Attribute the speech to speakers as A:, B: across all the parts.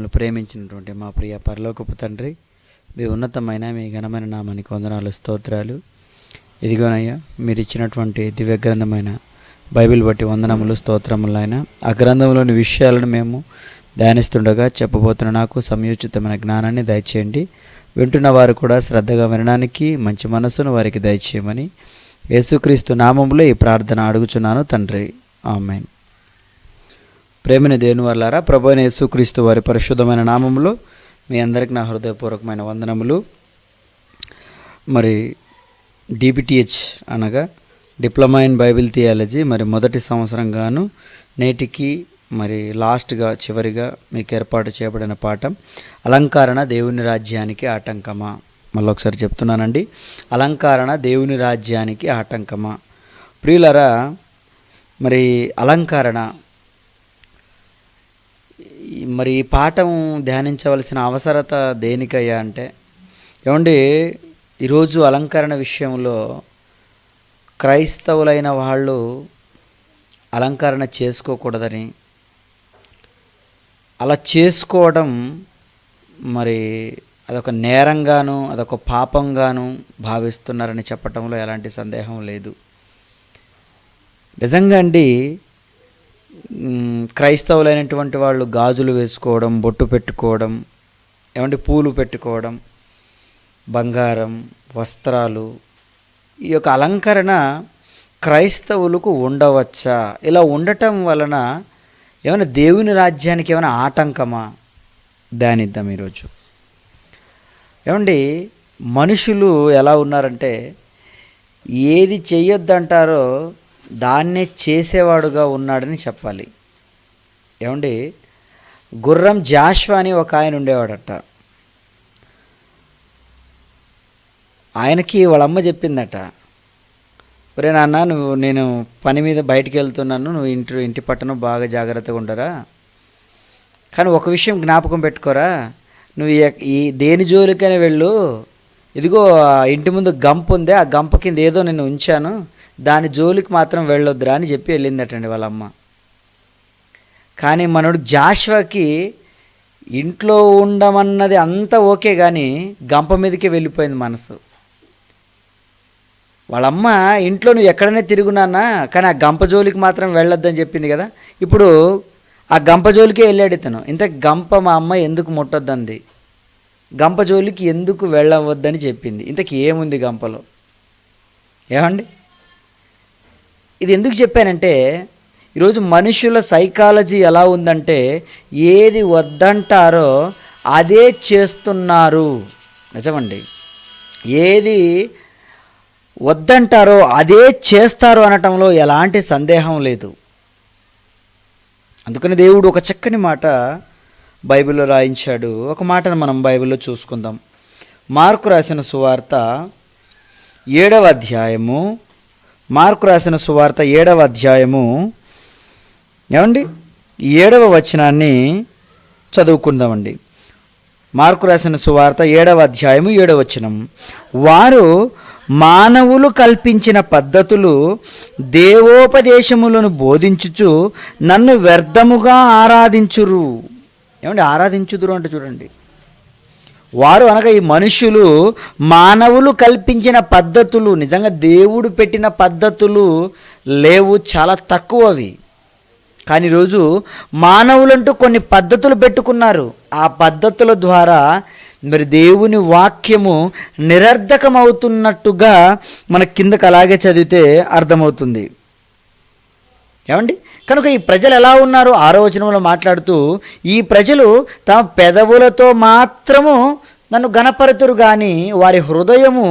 A: మమ్మల్ని ప్రేమించినటువంటి మా ప్రియ పరలోకపు తండ్రి, మీ ఉన్నతమైన మీ ఘనమైన నామానికి వందనాలు, స్తోత్రాలు. ఇదిగోనయ్యా, మీరు ఇచ్చినటువంటి దివ్య గ్రంథమైన బైబిల్ బట్టి వందనములు, స్తోత్రములు. అయినా ఆ గ్రంథంలోని విషయాలను మేము ధ్యానిస్తుండగా చెప్పబోతున్న నాకు సమయోచితమైన జ్ఞానాన్ని దయచేయండి. వింటున్న వారు కూడా శ్రద్ధగా వినడానికి మంచి మనస్సును వారికి దయచేయమని యేసుక్రీస్తు నామములో ఈ ప్రార్థన అడుగుచున్నాను తండ్రి, ఆమేన్. ప్రేమని దేవుని వల్లారా, ప్రభు అయిన యేసుక్రీస్తు వారి పరిశుద్ధమైన నామములో మీ అందరికీ నా హృదయపూర్వకమైన వందనములు. మరి డిబిటిహెచ్ అనగా డిప్లొమా ఇన్ బైబిల్ థియాలజీ మరి మొదటి సంవత్సరంగాను నేటికి మరి లాస్ట్గా చివరిగా మీకు ఏర్పాటు చేయబడిన పాఠం అలంకరణ దేవుని రాజ్యానికి ఆటంకమా. మళ్ళీ ఒకసారి చెప్తున్నానండి, అలంకరణ దేవుని రాజ్యానికి ఆటంకమా. ప్రియులరా, మరి అలంకరణ మరి ఈ పాఠం ధ్యానించవలసిన అవసరత దేనికయ్యా అంటే, ఏమండి, ఈరోజు అలంకరణ విషయంలో క్రైస్తవులైన వాళ్ళు అలంకరణ చేసుకోకూడదని, అలా చేసుకోవడం మరి అదొక నేరంగాను అదొక పాపంగాను భావిస్తున్నారని చెప్పటంలో ఎలాంటి సందేహం లేదు. నిజంగా అండి, క్రైస్తవులైనటువంటి వాళ్ళు గాజులు వేసుకోవడం, బొట్టు పెట్టుకోవడం, ఏమంటే పూలు పెట్టుకోవడం, బంగారం, వస్త్రాలు, ఈ యొక్క అలంకరణ క్రైస్తవులకు ఉండవచ్చా? ఇలా ఉండటం వలన ఏమైనా దేవుని రాజ్యానికి ఏమైనా ఆటంకమా? ధ్యానిద్దాం ఈరోజు. ఏమండి, మనుషులు ఎలా ఉన్నారంటే ఏది చెయ్యొద్దంటారో దాన్నే చేసేవాడుగా ఉన్నాడని చెప్పాలి. ఏమండి, గుర్రం జాషువా అని ఒక ఆయన ఉండేవాడట. ఆయనకి వాళ్ళమ్మ చెప్పిందట, ఒరే నాన్న, నేను పని మీద బయటికి వెళ్తున్నాను, నువ్వు ఇంటి పట్టణం బాగా జాగ్రత్తగా ఉండరా, కానీ ఒక విషయం జ్ఞాపకం పెట్టుకోరా, నువ్వు ఈ దేని జోలికైనా వెళ్ళు, ఇదిగో ఇంటి ముందు గంప ఉంది, ఆ గంప కింద ఏదో నేను ఉంచాను, దాని జోలికి మాత్రం వెళ్ళొద్దురా అని చెప్పి వెళ్ళిందటండి వాళ్ళమ్మ. కానీ మనోడు జాషువాకి ఇంట్లో ఉండమన్నది అంతా ఓకే, కానీ గంప మీదకే వెళ్ళిపోయింది మనసు. వాళ్ళమ్మ ఇంట్లో నువ్వు ఎక్కడనే తిరుగునానా, కానీ ఆ గంప జోలికి మాత్రం వెళ్ళొద్దని చెప్పింది కదా. ఇప్పుడు ఆ గంప జోలికే వెళ్ళాడు ఇతను. ఇంత గంప మా అమ్మ ఎందుకు ముట్టొద్దంది, గంప జోలికి ఎందుకు వెళ్ళవద్దని చెప్పింది. ఇంతకు ఏముంది గంపలో? ఏమండి, ఇది ఎందుకు చెప్పానంటే, ఈరోజు మనుషుల సైకాలజీ ఎలా ఉందంటే ఏది వద్దంటారో అదే చేస్తున్నారు. నిజమండి, ఏది వద్దంటారో అదే చేస్తారు అనటంలో ఎలాంటి సందేహం లేదు. అందుకని దేవుడు ఒక చక్కని మాట బైబిల్లో రాయించాడు. ఒక మాటను మనం బైబిల్లో చూసుకుందాం. మార్కు రాసిన సువార్త 7వ అధ్యాయము, మార్కు రాసిన సువార్త 7వ అధ్యాయము, ఏమండి 7వ వచనాన్ని చదువుకుందామండి. మార్కు రాసిన సువార్త 7వ అధ్యాయము 7వ వచనం. వారు మానవులు కల్పించిన పద్ధతులు దేవోపదేశములను బోధించుచు నన్ను వ్యర్థముగా ఆరాధించురు. ఏమండి, ఆరాధించుదురు అంటే చూడండి, వారు అనగా ఈ మనుషులు మానవులు కల్పించిన పద్ధతులు, నిజంగా దేవుడు పెట్టిన పద్ధతులు లేవు, చాలా తక్కువవి. కానీ ఈరోజు మానవులంటూ కొన్ని పద్ధతులు పెట్టుకున్నారు. ఆ పద్ధతుల ద్వారా మరి దేవుని వాక్యము నిరర్ధకమవుతున్నట్టుగా మన కిందకు అలాగే చదివితే అర్థమవుతుంది. ఏమండి, కనుక ఈ ప్రజలు ఎలా ఉన్నారు? 6వ వచనంలో మాట్లాడుతూ, ఈ ప్రజలు తమ పెదవులతో మాత్రము నన్ను గణపరుతురు, కానీ వారి హృదయము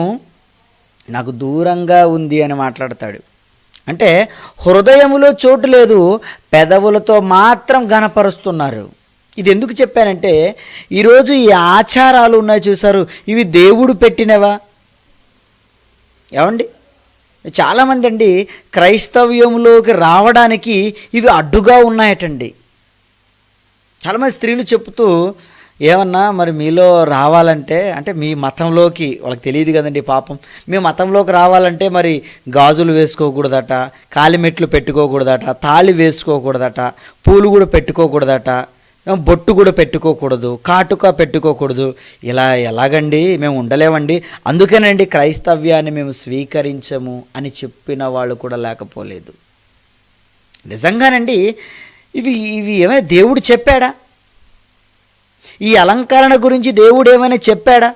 A: నాకు దూరంగా ఉంది అని మాట్లాడతాడు. అంటే హృదయములో చోటు లేదు, పెదవులతో మాత్రం గణపరుస్తున్నారు. ఇది ఎందుకు చెప్పానంటే, ఈరోజు ఈ ఆచారాలు ఉన్నాయి చూసారు, ఇవి దేవుడు పెట్టినవా? ఏమండి, చాలామంది అండి క్రైస్తవ్యంలోకి రావడానికి ఇవి అడ్డుగా ఉన్నాయటండి. చాలామంది స్త్రీలు చెప్తూ, ఏమన్నా మరి మీలో రావాలంటే, అంటే మీ మతంలోకి, వాళ్ళకి తెలియదు కదండి పాపం, మీ మతంలోకి రావాలంటే మరి గాజులు వేసుకోకూడదట, కాలిమెట్లు పెట్టుకోకూడదట, తాళి వేసుకోకూడదట, పూలు కూడా పెట్టుకోకూడదట, బొట్టు కూడా పెట్టుకోకూడదు, కాటుక పెట్టుకోకూడదు. ఇలా ఎలాగండి, మేము ఉండలేమండి, అందుకేనండి క్రైస్తవ్యాన్ని మేము స్వీకరించము అని చెప్పిన వాళ్ళు కూడా లేకపోలేదు. నిజంగానండి, ఇవి ఇవి ఏమైనా దేవుడు చెప్పాడా? ఈ అలంకరణ గురించి దేవుడు ఏమైనా చెప్పాడా?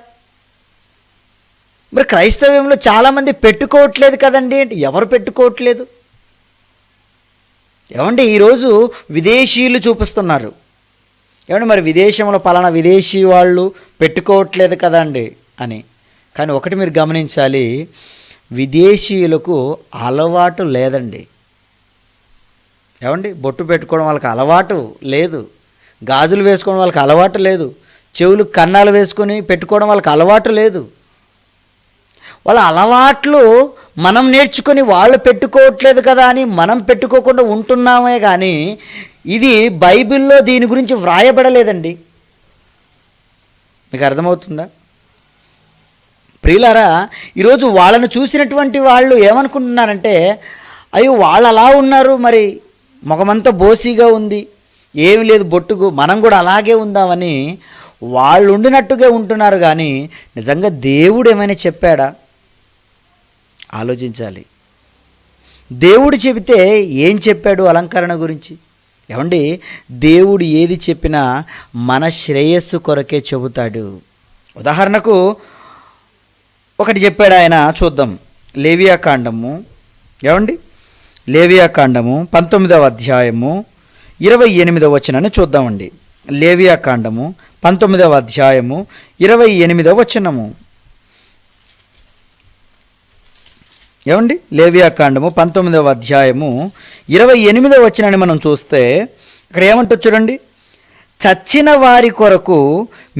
A: మరి క్రైస్తవ్యంలో చాలామంది పెట్టుకోవట్లేదు కదండి. ఎవరు పెట్టుకోవట్లేదు? ఏమండి, ఈరోజు విదేశీయులు చూపిస్తున్నారు. ఏమండి, మరి విదేశంలో పలానా విదేశీ వాళ్ళు పెట్టుకోవట్లేదు కదండి అని. కానీ ఒకటి మీరు గమనించాలి, విదేశీయులకు అలవాటు లేదండి. ఏమండి, బొట్టు పెట్టుకోవడం వాళ్ళకి అలవాటు లేదు, గాజులు వేసుకోవడం వాళ్ళకి అలవాటు లేదు, చెవులు కన్నాలు వేసుకొని పెట్టుకోవడం వాళ్ళకి అలవాటు లేదు. వాళ్ళ అలవాట్లు మనం నేర్చుకొని వాళ్ళు పెట్టుకోవట్లేదు కదా అని మనం పెట్టుకోకుండా ఉంటున్నామే. కానీ ఇది బైబిల్లో దీని గురించి వ్రాయబడలేదండి. మీకు అర్థమవుతుందా ప్రియులారా? ఈరోజు వాళ్ళను చూసినటువంటి వాళ్ళు ఏమనుకుంటున్నారంటే, అయ్యో వాళ్ళు అలా ఉన్నారు, మరి ముఖమంతా బోసిగా ఉంది, ఏమి లేదు బొట్టుకు, మనం కూడా అలాగే ఉందామని వాళ్ళు ఉండినట్టుగా ఉంటున్నారు. కానీ నిజంగా దేవుడు ఏమైనా చెప్పాడా? ఆలోచించాలి. దేవుడు చెబితే ఏం చెప్పాడు అలంకరణ గురించి? ఏమండి, దేవుడు ఏది చెప్పినా మన శ్రేయస్సు కొరకే చెబుతాడు. ఉదాహరణకు ఒకటి చెప్పాడు ఆయన, చూద్దాం. లేవియాకాండము, ఏమండి, లేవియాకాండము 19వ అధ్యాయము 28వ వచనాన్ని చూద్దామండి. లేవియాకాండము 19వ అధ్యాయము 28వ వచనము. ఏమండి, లేవియాకాండము 19వ అధ్యాయము 28వ వచనాన్ని మనం చూస్తే ఇక్కడ ఏమంటో చూడండి. చచ్చిన వారి కొరకు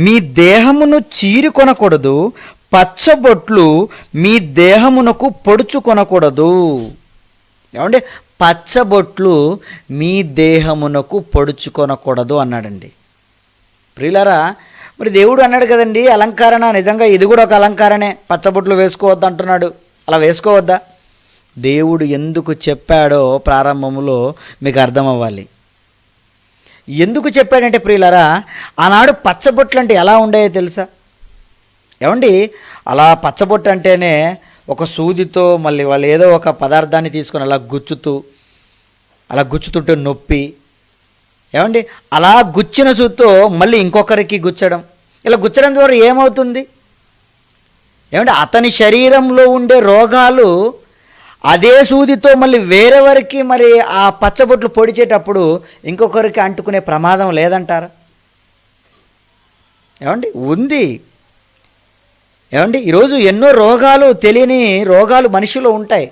A: మీ దేహమును చీరుకొనకూడదు, పచ్చబొట్లు మీ దేహమునకు పొడుచుకొనకూడదు. ఏమండి, పచ్చబొట్లు మీ దేహమునకు పొడుచుకొనకూడదు అన్నాడండి. ప్రియులారా, మరి దేవుడు అన్నాడు కదండి అలంకరణ, నిజంగా ఇది కూడా ఒక అలంకరణే. పచ్చబొట్లు వేసుకోవద్దు అంటున్నాడు, అలా వేసుకోవద్దా? దేవుడు ఎందుకు చెప్పాడో ప్రారంభంలో మీకు అర్థం అవ్వాలి. ఎందుకు చెప్పాడంటే ప్రియులారా, ఆనాడు పచ్చబొట్లు అంటే ఎలా ఉండేదో తెలుసా? ఏమండి, అలా పచ్చబొట్టు అంటేనే ఒక సూదితో మళ్ళీ వాళ్ళు ఏదో ఒక పదార్థాన్ని తీసుకొని అలా గుచ్చుతుంటే నొప్పి. ఏమండి, అలా గుచ్చిన సూదితో మళ్ళీ ఇంకొకరికి గుచ్చడం. ఇలా గుచ్చడం ద్వారా ఏమవుతుంది? ఏమంటే అతని శరీరంలో ఉండే రోగాలు అదే సూదితో మళ్ళీ వేరెవరికి మరి ఆ పచ్చబొట్లు పొడిచేటప్పుడు ఇంకొకరికి అంటుకునే ప్రమాదం లేదంటారా? ఏమండి, ఉంది. ఏమండి, ఈరోజు ఎన్నో రోగాలు, తెలియని రోగాలు మనిషిలో ఉంటాయి.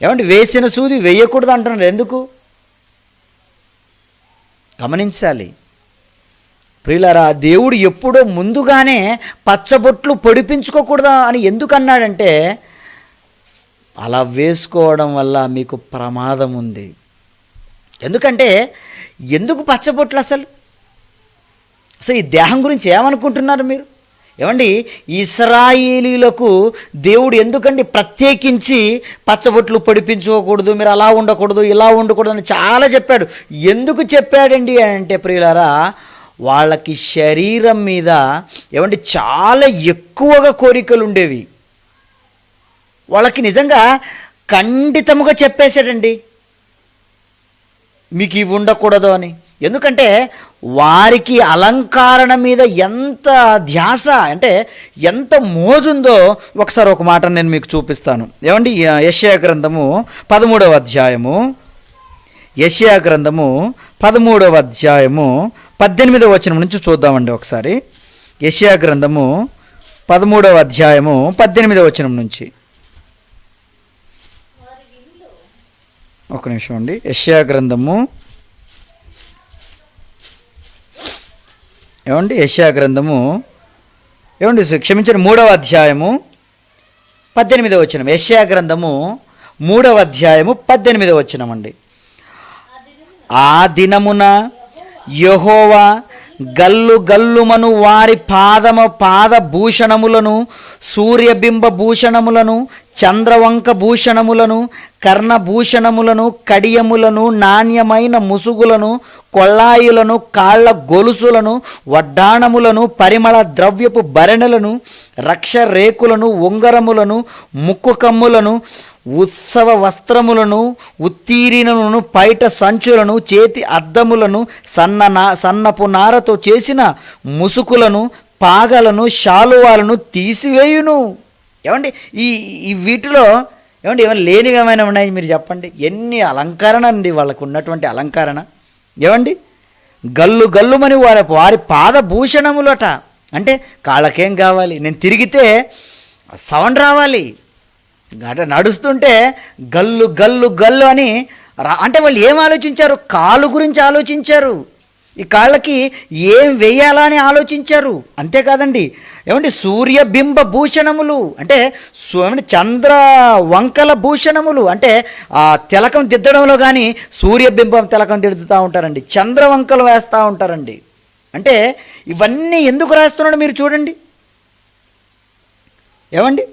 A: ఏమండి, వేసిన సూది వేయకూడదు అంటున్నారు. ఎందుకు? గమనించాలి ప్రియులారా. దేవుడు ఎప్పుడో ముందుగానే పచ్చబొట్లు పొడిపించుకోకూడదా అని ఎందుకు అన్నాడంటే, అలా వేసుకోవడం వల్ల మీకు ప్రమాదం ఉంది. ఎందుకంటే ఎందుకు పచ్చబొట్లు? అసలు ఈ దేహం గురించి ఏమనుకుంటున్నారు మీరు? ఏమండి, ఇశ్రాయేలీలకు దేవుడు ఎందుకండి ప్రత్యేకించి పచ్చబొట్లు పొడిపించుకోకూడదు, మీరు అలా ఉండకూడదు, ఇలా ఉండకూడదు అని చాలా చెప్పాడు. ఎందుకు చెప్పాడండి అంటే ప్రియులారా, వాళ్ళకి శరీరం మీద ఏమంటే చాలా ఎక్కువగా కోరికలు ఉండేవి. వాళ్ళకి నిజంగా ఖండితముగా చెప్పేశాడండి, మీకు ఇవి ఉండకూడదు అని. ఎందుకంటే వారికి అలంకరణ మీద ఎంత ధ్యాస అంటే ఎంత మోజుందో ఒకసారి ఒక మాట నేను మీకు చూపిస్తాను. ఏమండి, యెషయా గ్రంథము 13వ అధ్యాయము, యెషయా గ్రంథము 13వ అధ్యాయము 18వ వచనం నుంచి చూద్దామండి ఒకసారి. యెషయా గ్రంథము 13వ అధ్యాయము 18వ వచనం నుంచి. ఒక నిమిషం అండి. యెషయా గ్రంథము, ఏమండి, యెషయా గ్రంథము, ఏమండి క్షమించండి, 3వ అధ్యాయము 18వ వచనం. యెషయా గ్రంథము 3వ అధ్యాయము 18వ వచనం అండి. ఆ దినమున యెహోవా గల్లు గల్లుమను వారి పాదభూషణములను, సూర్యబింబ భూషణములను, చంద్రవంక భూషణములను, కర్ణభూషణములను, కడియములను, నాణ్యమైన ముసుగులను, కొళ్ళాయులను, కాళ్ళ గొలుసులను, వడ్డాణములను, పరిమళ ద్రవ్యపు భరణలను, రక్ష రేకులను, ఉంగరములను, ముక్కు కమ్ములను, ఉత్సవ వస్త్రములను, ఉత్తీర్ణులను, పైట సంచులను, చేతి అద్దములను, సన్నపు నారతో చేసిన ముసుకులను, పాగలను, శాలువాలను తీసివేయును. ఏమండి ఈ వీటిలో ఏమండి ఏమైనా లేనివి ఏమైనా ఉన్నాయి? మీరు చెప్పండి. ఎన్ని అలంకరణ అండి వాళ్ళకు ఉన్నటువంటి అలంకరణ. ఏమండి గల్లు గల్లుమని వారి పాదభూషణములట. అంటే కాళ్ళకేం కావాలి? నేను తిరిగితే సౌండ్ రావాలి, అంటే నడుస్తుంటే గల్లు గల్లు గల్లు అని అంటే వాళ్ళు ఏం ఆలోచించారు? కాళ్ళు గురించి ఆలోచించారు. ఈ కాళ్ళకి ఏం వేయాలని ఆలోచించారు. అంతేకాదండి, ఏమంటే సూర్యబింబ భూషణములు అంటే చంద్ర వంకల భూషణములు అంటే ఆ తిలకం దిద్దడంలో కానీ సూర్యబింబం తిలకం దిద్దుతూ ఉంటారండి, చంద్రవంకలు వేస్తూ ఉంటారండి. అంటే ఇవన్నీ ఎందుకు రాస్తున్నాడు మీరు చూడండి. ఏమండి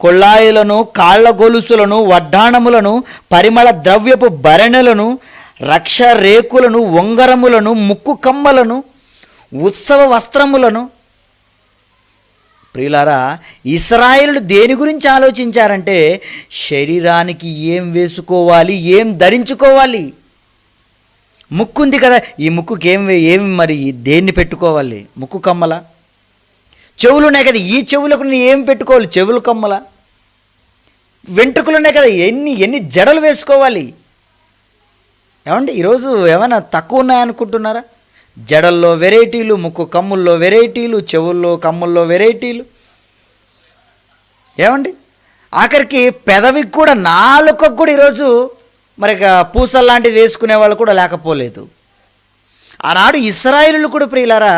A: కొళ్ళాయులను, కాళ్ళ గొలుసులను, వడ్డాణములను, పరిమళ ద్రవ్యపు భరణలను, రక్ష రేకులను, ఉంగరములను, ముక్కు కమ్మలను, ఉత్సవ వస్త్రములను. ప్రియులారా, ఇశ్రాయేలులు దేని గురించి ఆలోచించారంటే శరీరానికి ఏం వేసుకోవాలి, ఏం ధరించుకోవాలి. ముక్కు ఉంది కదా, ఈ ముక్కుకి ఏమి మరి దేన్ని పెట్టుకోవాలి? ముక్కు కమ్మల. చెవులు ఉన్నాయి కదా, ఈ చెవులకు ఏం పెట్టుకోవాలి? చెవులు కమ్మల. వెంట్రుకలు ఉన్నాయి కదా, ఎన్ని జడలు వేసుకోవాలి? ఏమండి ఈరోజు ఏమైనా తక్కువ ఉన్నాయనుకుంటున్నారా? జడల్లో వెరైటీలు, ముక్కు కమ్ముల్లో వెరైటీలు, చెవుల్లో కమ్ముల్లో వెరైటీలు. ఏమండి ఆఖరికి పెదవికి కూడా, నాలుకకు కూడా ఈరోజు మరి పూసలు లాంటిది వేసుకునే వాళ్ళు కూడా లేకపోలేదు. ఆనాడు ఇశ్రాయేలులు కూడా ప్రియులారా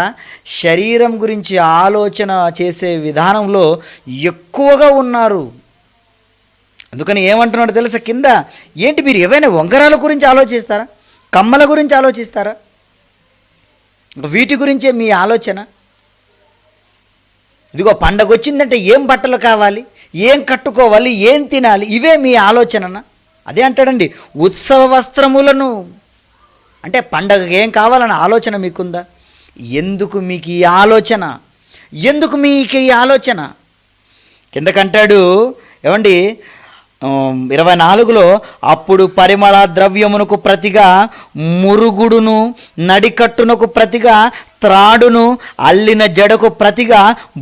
A: శరీరం గురించి ఆలోచన చేసే విధానంలో ఎక్కువగా ఉన్నారు. అందుకని ఏమంటున్నాడు తెలుసా కింద? ఏంటి మీరు ఏవైనా ఉంగరాల గురించి ఆలోచిస్తారా? కమ్మల గురించి ఆలోచిస్తారా? వీటి గురించే మీ ఆలోచన? ఇదిగో పండగ వచ్చిందంటే ఏం బట్టలు కావాలి, ఏం కట్టుకోవాలి, ఏం తినాలి, ఇవే మీ ఆలోచననా? అదే అంటాడండి, ఉత్సవ వస్త్రములను. అంటే పండగకి ఏం కావాలన్న ఆలోచన మీకుందా? ఎందుకు మీకు ఈ ఆలోచన? ఎందుకు మీకు ఈ ఆలోచన? కిందకంటాడు ఏమండి 24లో, అప్పుడు పరిమళ ద్రవ్యమునకు ప్రతిగా మురుగుడును, నడికట్టునకు ప్రతిగా త్రాడును, అల్లిన జడకు ప్రతిగా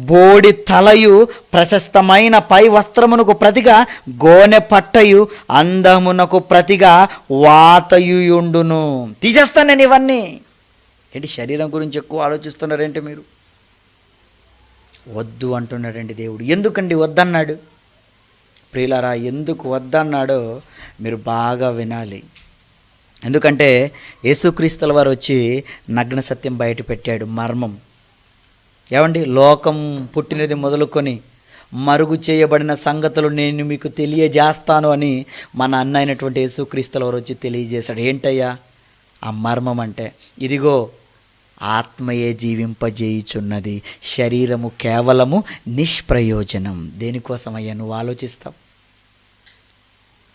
A: బోడి తలయు, ప్రశస్తమైన పై వస్త్రమునకు ప్రతిగా గోనె పట్టయు, అందమునకు ప్రతిగా వాతయుయుండును. తీసేస్తాను నేను ఇవన్నీ. ఏంటి శరీరం గురించి ఎక్కువ ఆలోచిస్తున్నారేంటి మీరు? వద్దు అంటున్నాడండి దేవుడు. ఎందుకండి వద్దన్నాడు? ప్రియులారా, ఎందుకు వద్దన్నాడో మీరు బాగా వినాలి. ఎందుకంటే యేసుక్రీస్తుల వారు వచ్చి నగ్న సత్యం బయట పెట్టాడు, మర్మం. ఏమండి లోకం పుట్టినది మొదలుకొని మరుగు చేయబడిన సంగతులు నేను మీకు తెలియజేస్తాను అని మన అన్న అయినటువంటి యేసుక్రీస్తుల వారు వచ్చి తెలియజేశాడు. ఏంటయ్యా ఆ మర్మం అంటే? ఇదిగో ఆత్మయే జీవింపజేయుచున్నది, శరీరము కేవలము నిష్ప్రయోజనం. దేనికోసం అయ్యా నువ్వు ఆలోచిస్తావు?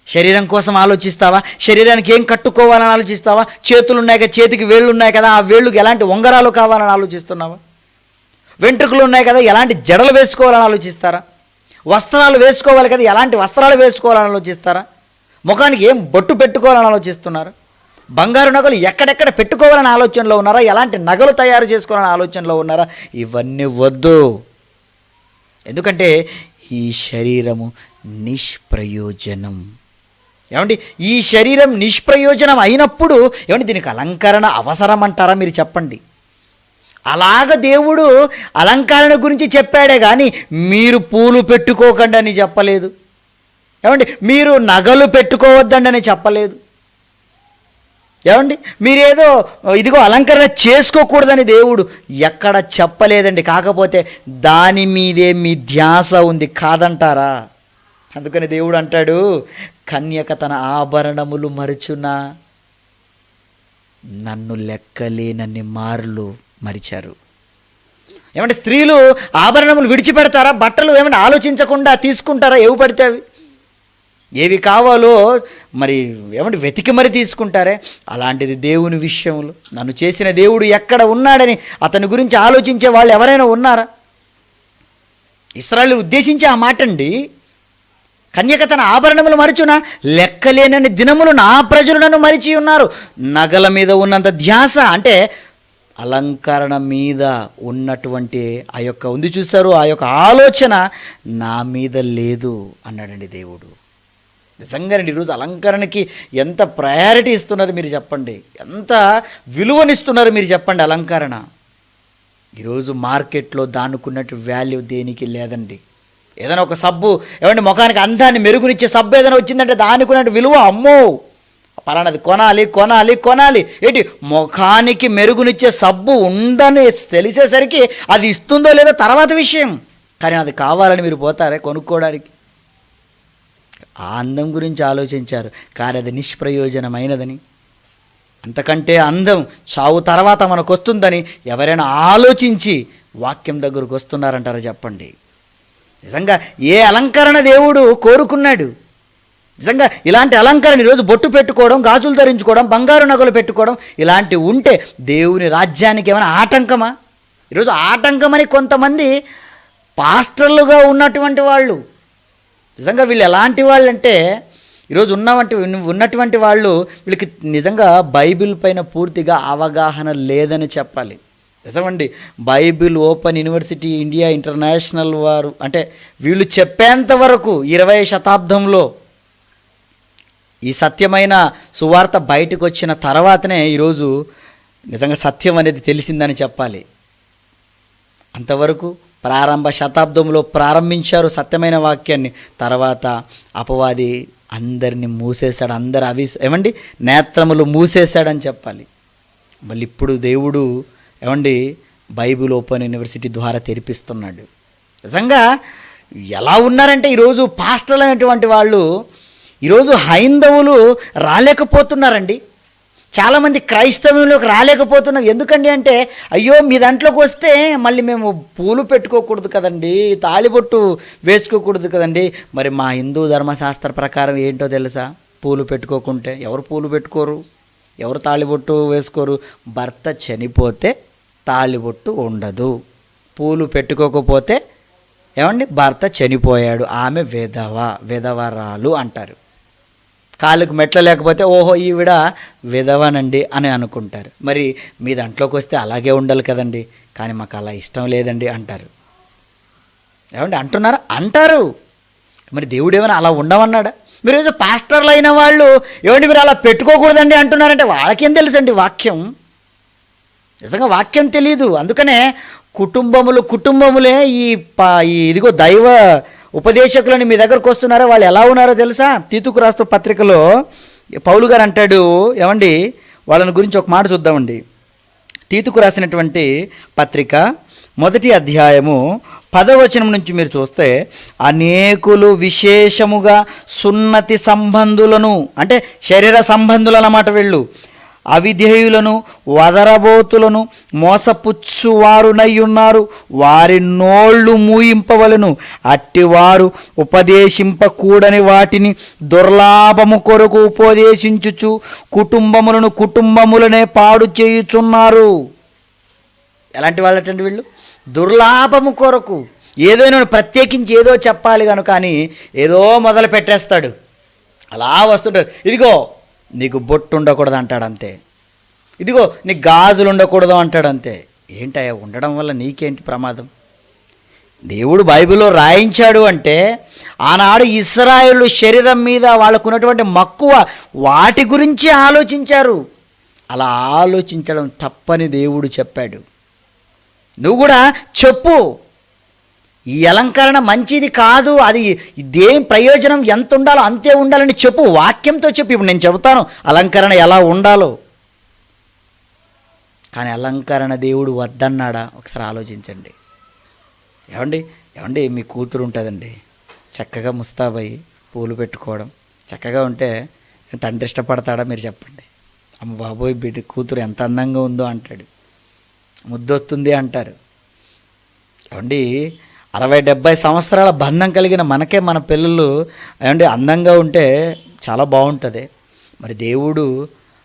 A: శరీరం కోసం ఆలోచిస్తావా? శరీరానికి ఏం కట్టుకోవాలని ఆలోచిస్తావా? చేతులు ఉన్నాయి కదా, చేతికి వేళ్ళు ఉన్నాయి కదా, ఆ వేళ్ళుకి ఎలాంటి ఉంగరాలు కావాలని ఆలోచిస్తున్నావా? వెంట్రుకలు ఉన్నాయి కదా, ఎలాంటి జడలు వేసుకోవాలని ఆలోచిస్తారా? వస్త్రాలు వేసుకోవాలి కదా, ఎలాంటి వస్త్రాలు వేసుకోవాలని ఆలోచిస్తారా? ముఖానికి ఏం బొట్టు పెట్టుకోవాలని ఆలోచిస్తున్నారా? బంగారు నగలు ఎక్కడెక్కడ పెట్టుకోవాలని ఆలోచనలో ఉన్నారా? ఎలాంటి నగలు తయారు చేసుకోవాలని ఆలోచనలో ఉన్నారా? ఇవన్నీ వద్దు. ఎందుకంటే ఈ శరీరము నిష్ప్రయోజనం. ఏమండి ఈ శరీరం నిష్ప్రయోజనం అయినప్పుడు ఏమండి దీనికి అలంకరణ అవసరం అంటారా? మీరు చెప్పండి. అలాగ దేవుడు అలంకరణ గురించి చెప్పాడే కానీ మీరు పూలు పెట్టుకోకండి అని చెప్పలేదు. ఏమండి మీరు నగలు పెట్టుకోవద్దండి అని చెప్పలేదు. ఏమండి మీరేదో ఇదిగో అలంకరణ చేసుకోకూడదని దేవుడు ఎక్కడ చెప్పలేదండి. కాకపోతే దాని మీదే మీ ధ్యాస ఉంది, కాదంటారా? అందుకని దేవుడు అంటాడు, కన్యక తన ఆభరణములు మరుచునా?
B: నన్ను లెక్కలేనన్ని మార్లు మరిచారు. ఏమంటే స్త్రీలు ఆభరణములు విడిచిపెడతారా? బట్టలు ఏమంటే ఆలోచించకుండా తీసుకుంటారా? ఏవి పడితే అవి, ఏవి కావాలో మరి ఏమంటే వెతికి మరి తీసుకుంటారే. అలాంటిది దేవుని విషయంలో నన్ను చేసిన దేవుడు ఎక్కడ ఉన్నాడని అతని గురించి ఆలోచించే వాళ్ళు ఎవరైనా ఉన్నారా? ఇశ్రాయేలును ఉద్దేశించి ఆ మాట అండి. కన్యక తన ఆభరణములు మరచున, లెక్కలేనన్ని దినములు నా ప్రజలు నన్ను మరిచి ఉన్నారు. నగల మీద ఉన్నంత ధ్యాస అంటే అలంకరణ మీద ఉన్నటువంటి ఆ యొక్క ఉంది చూశారు, ఆ యొక్క ఆలోచన నా మీద లేదు అన్నాడండి దేవుడు. నిజంగానండి ఈరోజు అలంకరణకి ఎంత ప్రయారిటీ ఇస్తున్నారు మీరు చెప్పండి, ఎంత విలువనిస్తున్నారు మీరు చెప్పండి. అలంకరణ ఈరోజు మార్కెట్లో దానుకున్నట్టు వాల్యూ దేనికి లేదండి. ఏదైనా ఒక సబ్బు ఏమంటే ముఖానికి అందాన్ని మెరుగునిచ్చే సబ్బు ఏదైనా వచ్చిందంటే దానికి ఉన్నట్టు విలువ, అమ్మో పలానాది కొనాలి కొనాలి కొనాలి. ఏంటి ముఖానికి మెరుగునిచ్చే సబ్బు ఉందని తెలిసేసరికి అది ఇస్తుందో లేదో తర్వాత విషయం, కానీ అది కావాలని మీరు పోతారే కొనుక్కోవడానికి. ఆ అందం గురించి ఆలోచించారు, కానీ అది నిష్ప్రయోజనమైనదని, అంతకంటే అందం చావు తర్వాత మనకు వస్తుందని ఎవరైనా ఆలోచించి వాక్యం దగ్గరకు వస్తున్నారంటారా చెప్పండి. నిజంగా ఏ అలంకరణ దేవుడు కోరుకున్నాడు? నిజంగా ఇలాంటి అలంకరణ ఈరోజు బొట్టు పెట్టుకోవడం, గాజులు ధరించుకోవడం, బంగారు నగలు పెట్టుకోవడం ఇలాంటివి ఉంటే దేవుని రాజ్యానికి ఏమైనా ఆటంకమా? ఈరోజు ఆటంకమని కొంతమంది పాస్టర్లుగా ఉన్నటువంటి వాళ్ళు, నిజంగా వీళ్ళు ఎలాంటి వాళ్ళు అంటే ఈరోజు ఉన్నటువంటి వాళ్ళు వీళ్ళకి నిజంగా బైబిల్ పైన పూర్తిగా అవగాహన లేదని చెప్పాలి. నిజమండి, Bible open university India international వారు అంటే వీళ్ళు చెప్పేంత వరకు 20వ శతాబ్దంలో ఈ సత్యమైన సువార్త బయటకు వచ్చిన తర్వాతనే ఈరోజు నిజంగా సత్యం అనేది తెలిసిందని చెప్పాలి. అంతవరకు ప్రారంభ శతాబ్దంలో ప్రారంభించారు సత్యమైన వాక్యాన్ని, తర్వాత అపవాది అందరినీ మూసేశాడు, ఏమండి నేత్రములు మూసేశాడని చెప్పాలి. మళ్ళీ ఇప్పుడు దేవుడు ఏమండి బైబిల్ ఓపెన్ యూనివర్సిటీ ద్వారా తెరిపిస్తున్నాడు. నిజంగా ఎలా ఉన్నారంటే ఈరోజు పాస్టర్లు అనేటువంటి వాళ్ళు ఈరోజు హైందవులు రాలేకపోతున్నారండి. చాలామంది క్రైస్తవంలోకి రాలేకపోతున్నారు. ఎందుకండి అంటే అయ్యో మీ దాంట్లోకి వస్తే మళ్ళీ మేము పూలు పెట్టుకోకూడదు కదండి, తాళిబొట్టు వేసుకోకూడదు కదండి. మరి మా హిందూ ధర్మశాస్త్ర ప్రకారం ఏంటో తెలుసా? పూలు పెట్టుకోకుంటే ఎవరు పూలు పెట్టుకోరు, ఎవరు తాళిబొట్టు వేసుకోరు? భర్త చనిపోతే తాళిబొట్టు ఉండదు, పూలు పెట్టుకోకపోతే ఏమండి భర్త చనిపోయాడు, ఆమె విధవరాలు అంటారు. కాళ్ళకు మెట్ల లేకపోతే ఓహో ఈవిడ విధవనండి అని అనుకుంటారు. మరి మీ దాంట్లోకి వస్తే అలాగే ఉండాలి కదండి, కానీ మాకు అలా ఇష్టం లేదండి అంటారు. ఏమండి అంటున్నారా? అంటారు. మరి దేవుడు ఏమైనా అలా ఉండమన్నాడా? మీరు ఏదో పాస్టర్లు అయిన వాళ్ళు ఏమండి మీరు అలా పెట్టుకోకూడదండి అంటున్నారంటే వాళ్ళకేం తెలుసండి వాక్యం? నిజంగా వాక్యం తెలియదు. అందుకనే కుటుంబములే ఇదిగో దైవ ఉపదేశకులని మీ దగ్గరకు వస్తున్నారో వాళ్ళు ఎలా ఉన్నారో తెలుసా? తీతుకు రాస్తూ పత్రికలో పౌలు గారు అంటాడు, ఏమండి వాళ్ళని గురించి ఒక మాట చూద్దామండి. తీతుకు రాసినటువంటి పత్రిక 1వ అధ్యాయము 10వ వచనం నుంచి మీరు చూస్తే, అనేకులు విశేషముగా సున్నతి సంబంధులను అంటే శరీర సంబంధులు అన్నమాట వీళ్ళు, అవిధేయులను వదరబోతులను మోసపుచ్చువారునై ఉన్నారు. వారి నోళ్ళు మూయింపవలను. అట్టివారు ఉపదేశింపకూడని వాటిని దుర్లాభము కొరకు ఉపదేశించుచు కుటుంబములనే పాడు చేయుచున్నారు. ఎలాంటి వాళ్ళటండి వీళ్ళు? దుర్లాభము కొరకు ఏదైనా ప్రత్యేకించి ఏదో చెప్పాలి కనుక అని ఏదో మొదలు పెట్టేస్తాడు. అలా వస్తుంటాడు. ఇదిగో నీకు బొట్టు ఉండకూడదు అంటాడు అంతే, ఇదిగో నీకు గాజులు ఉండకూడదు అంటాడు అంతే. ఏంటయ్యా ఉండడం వల్ల నీకేంటి ప్రమాదం? దేవుడు బైబిల్లో రాయించాడు అంటే ఆనాడు ఇశ్రాయేలు శరీరం మీద వాళ్ళకున్నటువంటి మక్కువ వాటి గురించి ఆలోచించారు. అలా ఆలోచించడం తప్పని దేవుడు చెప్పాడు. నువ్వు కూడా చెప్పు, ఈ అలంకరణ మంచిది కాదు, అది దేం ప్రయోజనం ఎంత ఉండాలో అంతే ఉండాలని చెప్పు, వాక్యంతో చెప్పు. ఇప్పుడు నేను చెబుతాను అలంకరణ ఎలా ఉండాలో. కానీ అలంకరణ దేవుడు వద్దన్నాడా? ఒకసారి ఆలోచించండి. ఏమండి మీ కూతురు ఉంటుందండి, చక్కగా ముస్తాబయ్యి పూలు పెట్టుకోవడం చక్కగా ఉంటే తండ్రి ఇష్టపడతాడా? మీరు చెప్పండి. అమ్మ బాబోయ్ బిడ్డ కూతురు ఎంత అందంగా ఉందో అంటాడు, ముద్దొస్తుంది అంటారు. ఏమండి 60-70 సంవత్సరాల బంధం కలిగిన మనకే మన పిల్లలు ఏమండి అందంగా ఉంటే చాలా బాగుంటుంది. మరి దేవుడు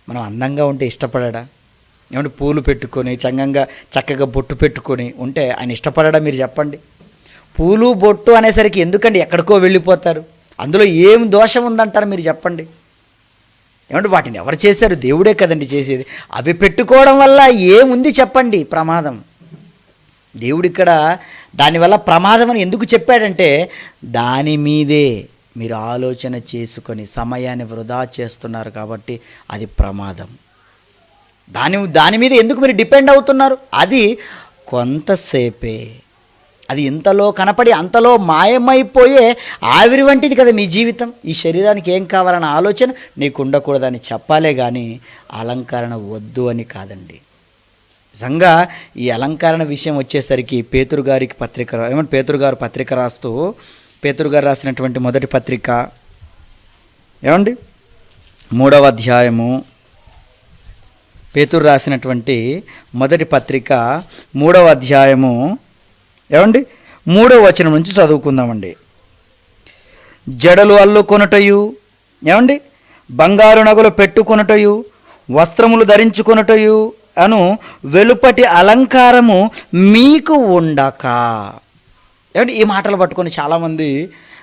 B: మనం అందంగా ఉంటే ఇష్టపడాడా? ఏమంటే పూలు పెట్టుకొని చక్కగా బొట్టు పెట్టుకొని ఉంటే ఆయన ఇష్టపడాడా? మీరు చెప్పండి. పూలు బొట్టు అనేసరికి ఎందుకండి ఎక్కడికో వెళ్ళిపోతారు? అందులో ఏం దోషం ఉందంటారు మీరు చెప్పండి. ఏమంటే వాటిని ఎవరు చేశారు? దేవుడే కదండి చేసేది. అవి పెట్టుకోవడం వల్ల ఏముంది చెప్పండి? ప్రమాదం. దేవుడు ఇక్కడ దానివల్ల ప్రమాదం అని ఎందుకు చెప్పాడంటే దాని మీదే మీరు ఆలోచన చేసుకొని సమయాన్ని వృధా చేస్తున్నారు కాబట్టి అది ప్రమాదం. దాని మీద ఎందుకు మీరు డిపెండ్ అవుతున్నారు? అది కొంతసేపే, అది ఇంతలో కనపడి అంతలో మాయమైపోయే ఆవిరి వంటిది కదా మీ జీవితం. ఈ శరీరానికి ఏం కావాలన్న ఆలోచన నీకు ఉండకూడదని చెప్పాలే కానీ అలంకరణ వద్దు అని కాదండి. నిజంగా ఈ అలంకరణ విషయం వచ్చేసరికి పేతురు గారికి పత్రిక ఏమంటే పేతురు గారు పత్రిక రాస్తూ పేతురు గారు రాసినటువంటి మొదటి పత్రిక ఏమండి 3వ అధ్యాయము, పేతురు రాసినటువంటి మొదటి పత్రిక 3వ అధ్యాయము ఏమండి 3వ వచనం నుంచి చదువుకుందామండి. జడలు అల్లుకొనుటయు ఏమండి బంగారు నగలు పెట్టుకొనుటయు వస్త్రములు ధరించుకొనుటయు అను వెలుపటి అలంకారము మీకు ఉండక. ఏమంటే ఈ మాటలు పట్టుకొని చాలామంది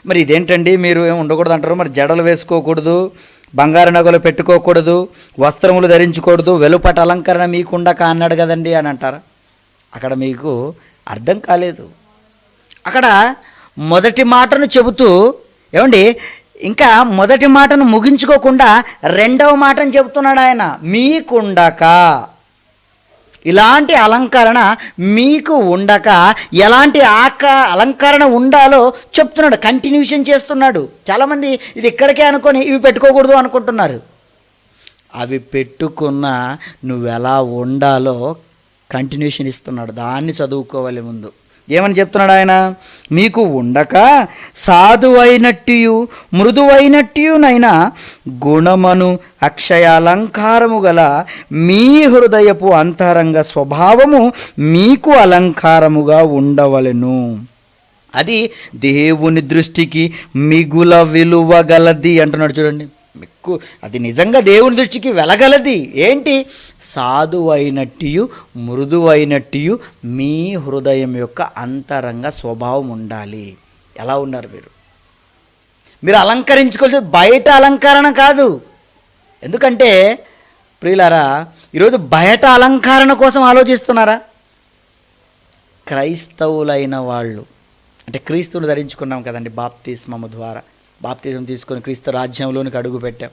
B: మరి ఇదేంటండి మీరు ఏమి ఉండకూడదు అంటారు, మరి జడలు వేసుకోకూడదు, బంగారు నగలు పెట్టుకోకూడదు, వస్త్రములు ధరించకూడదు, వెలుపటి అలంకరణ మీకు ఉండక అన్నాడు కదండి అని అంటారు. అక్కడ మీకు అర్థం కాలేదు. అక్కడ మొదటి మాటను చెబుతూ ఏమండి ఇంకా మొదటి మాటను ముగించుకోకుండా రెండవ మాటను చెబుతున్నాడు ఆయన, మీకుండక. ఇలాంటి అలంకరణ మీకు ఉండక ఎలాంటి అలంకరణ ఉండాలో చెప్తున్నాడు, కంటిన్యూషన్ చేస్తున్నాడు. చాలామంది ఇది ఇక్కడికే అనుకొని ఇవి పెట్టుకోకూడదు అనుకుంటున్నారు. అవి పెట్టుకున్న నువ్వెలా ఉండాలో కంటిన్యూషన్ ఇస్తున్నాడు. దాన్ని చదువుకోవాలి ముందు. ఏమని చెప్తున్నాడు ఆయన? మీకు ఉండక సాధువైనట్టు మృదువైనట్టునైనా గుణమను అక్షయాలంకారము గల మీ హృదయపు అంతరంగ స్వభావము మీకు అలంకారముగా ఉండవలెను. అది దేవుని దృష్టికి మిగుల విలువ గలది అంటున్నాడు. చూడండి, అది నిజంగా దేవుని దృష్టికి వెలగలది. ఏంటి? సాధువైనట్టు మృదువైనట్టు మీ హృదయం యొక్క అంతరంగ స్వభావం ఉండాలి. ఎలా ఉన్నారు మీరు అలంకరించుకోవాలి, బయట అలంకరణ కాదు. ఎందుకంటే ప్రియులారా ఈరోజు బయట అలంకరణ కోసం ఆలోచిస్తున్నారా? క్రైస్తవులైన వాళ్ళు అంటే క్రీస్తుని ధరించుకున్నాం కదండి బాప్తిస్మము ద్వారా. బాప్తిజం తీసుకొని క్రీస్తు రాజ్యంలోనికి అడుగు పెట్టాం.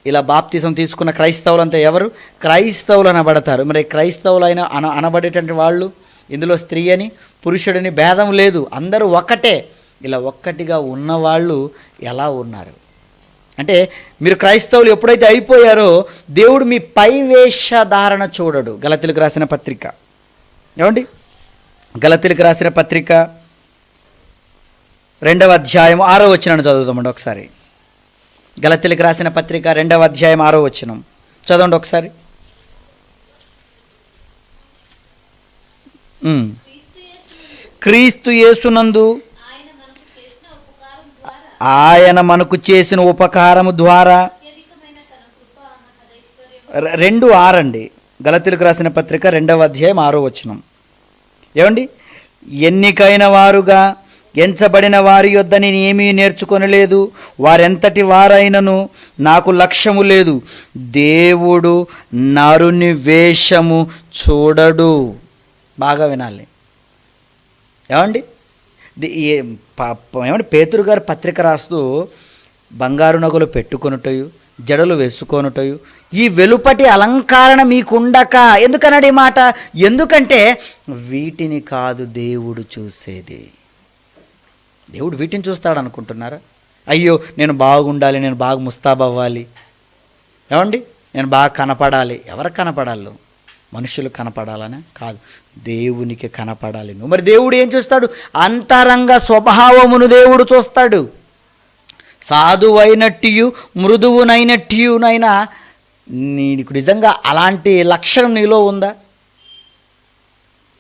B: ఇలా బాప్తిజం తీసుకున్న క్రైస్తవులంతా ఎవరు? క్రైస్తవులు అనబడతారు. మరి క్రైస్తవులైన అనబడేటువంటి వాళ్ళు ఇందులో స్త్రీ అని పురుషుడని భేదం లేదు, అందరూ ఒక్కటే. ఇలా ఒక్కటిగా ఉన్నవాళ్ళు ఎలా ఉన్నారు అంటే మీరు క్రైస్తవులు ఎప్పుడైతే అయిపోయారో దేవుడు మీ పై వేషధారణ చూడడు. గలతీలకు రాసిన పత్రిక ఏమండి గలతీలకు రాసిన పత్రిక 2వ అధ్యాయం 6వ వచనాన్ని చదువుదామండి ఒకసారి. గలతీలకు రాసిన పత్రిక 2వ అధ్యాయం 6వ వచనం చదవండి ఒకసారి. క్రీస్తు యేసునందు ఆయన మనకు చేసిన ఉపకారము ద్వారా 2:6 అండి. గలతీలకు రాసిన పత్రిక 2వ అధ్యాయం 6వ వచనం ఏమండి ఎన్నికైన వారుగా ఎంచబడిన వారి యొద్ద నేను ఏమీ నేర్చుకొనలేదు, వారెంతటి వారైనను నాకు లక్ష్యము లేదు. దేవుడు నరుని వేషము చూడడు. బాగా వినాలి ఏమండి. ఏమంటే పేతురు గారు పత్రిక రాస్తూ బంగారు నగలు పెట్టుకొనుటయు జడలు వేసుకొనుటయు ఈ వెలుపటి అలంకరణ మీకుండక. ఎందుకన్నాడు ఈ మాట? ఎందుకంటే వీటిని కాదు దేవుడు చూసేది. దేవుడు వీటిని చూస్తాడు అనుకుంటున్నారా? అయ్యో నేను బాగుండాలి, నేను బాగా ముస్తాబవ్వాలి, ఏమండి నేను బాగా కనపడాలి. ఎవరికి కనపడాలో? మనుషులు కనపడాలనే కాదు, దేవునికి కనపడాలి నువ్వు. మరి దేవుడు ఏం చూస్తాడు? అంతరంగ స్వభావమును దేవుడు చూస్తాడు. సాధువైనట్టు మృదువునైనట్టునైనా నీకు నిజంగా అలాంటి లక్షణం నీలో ఉందా?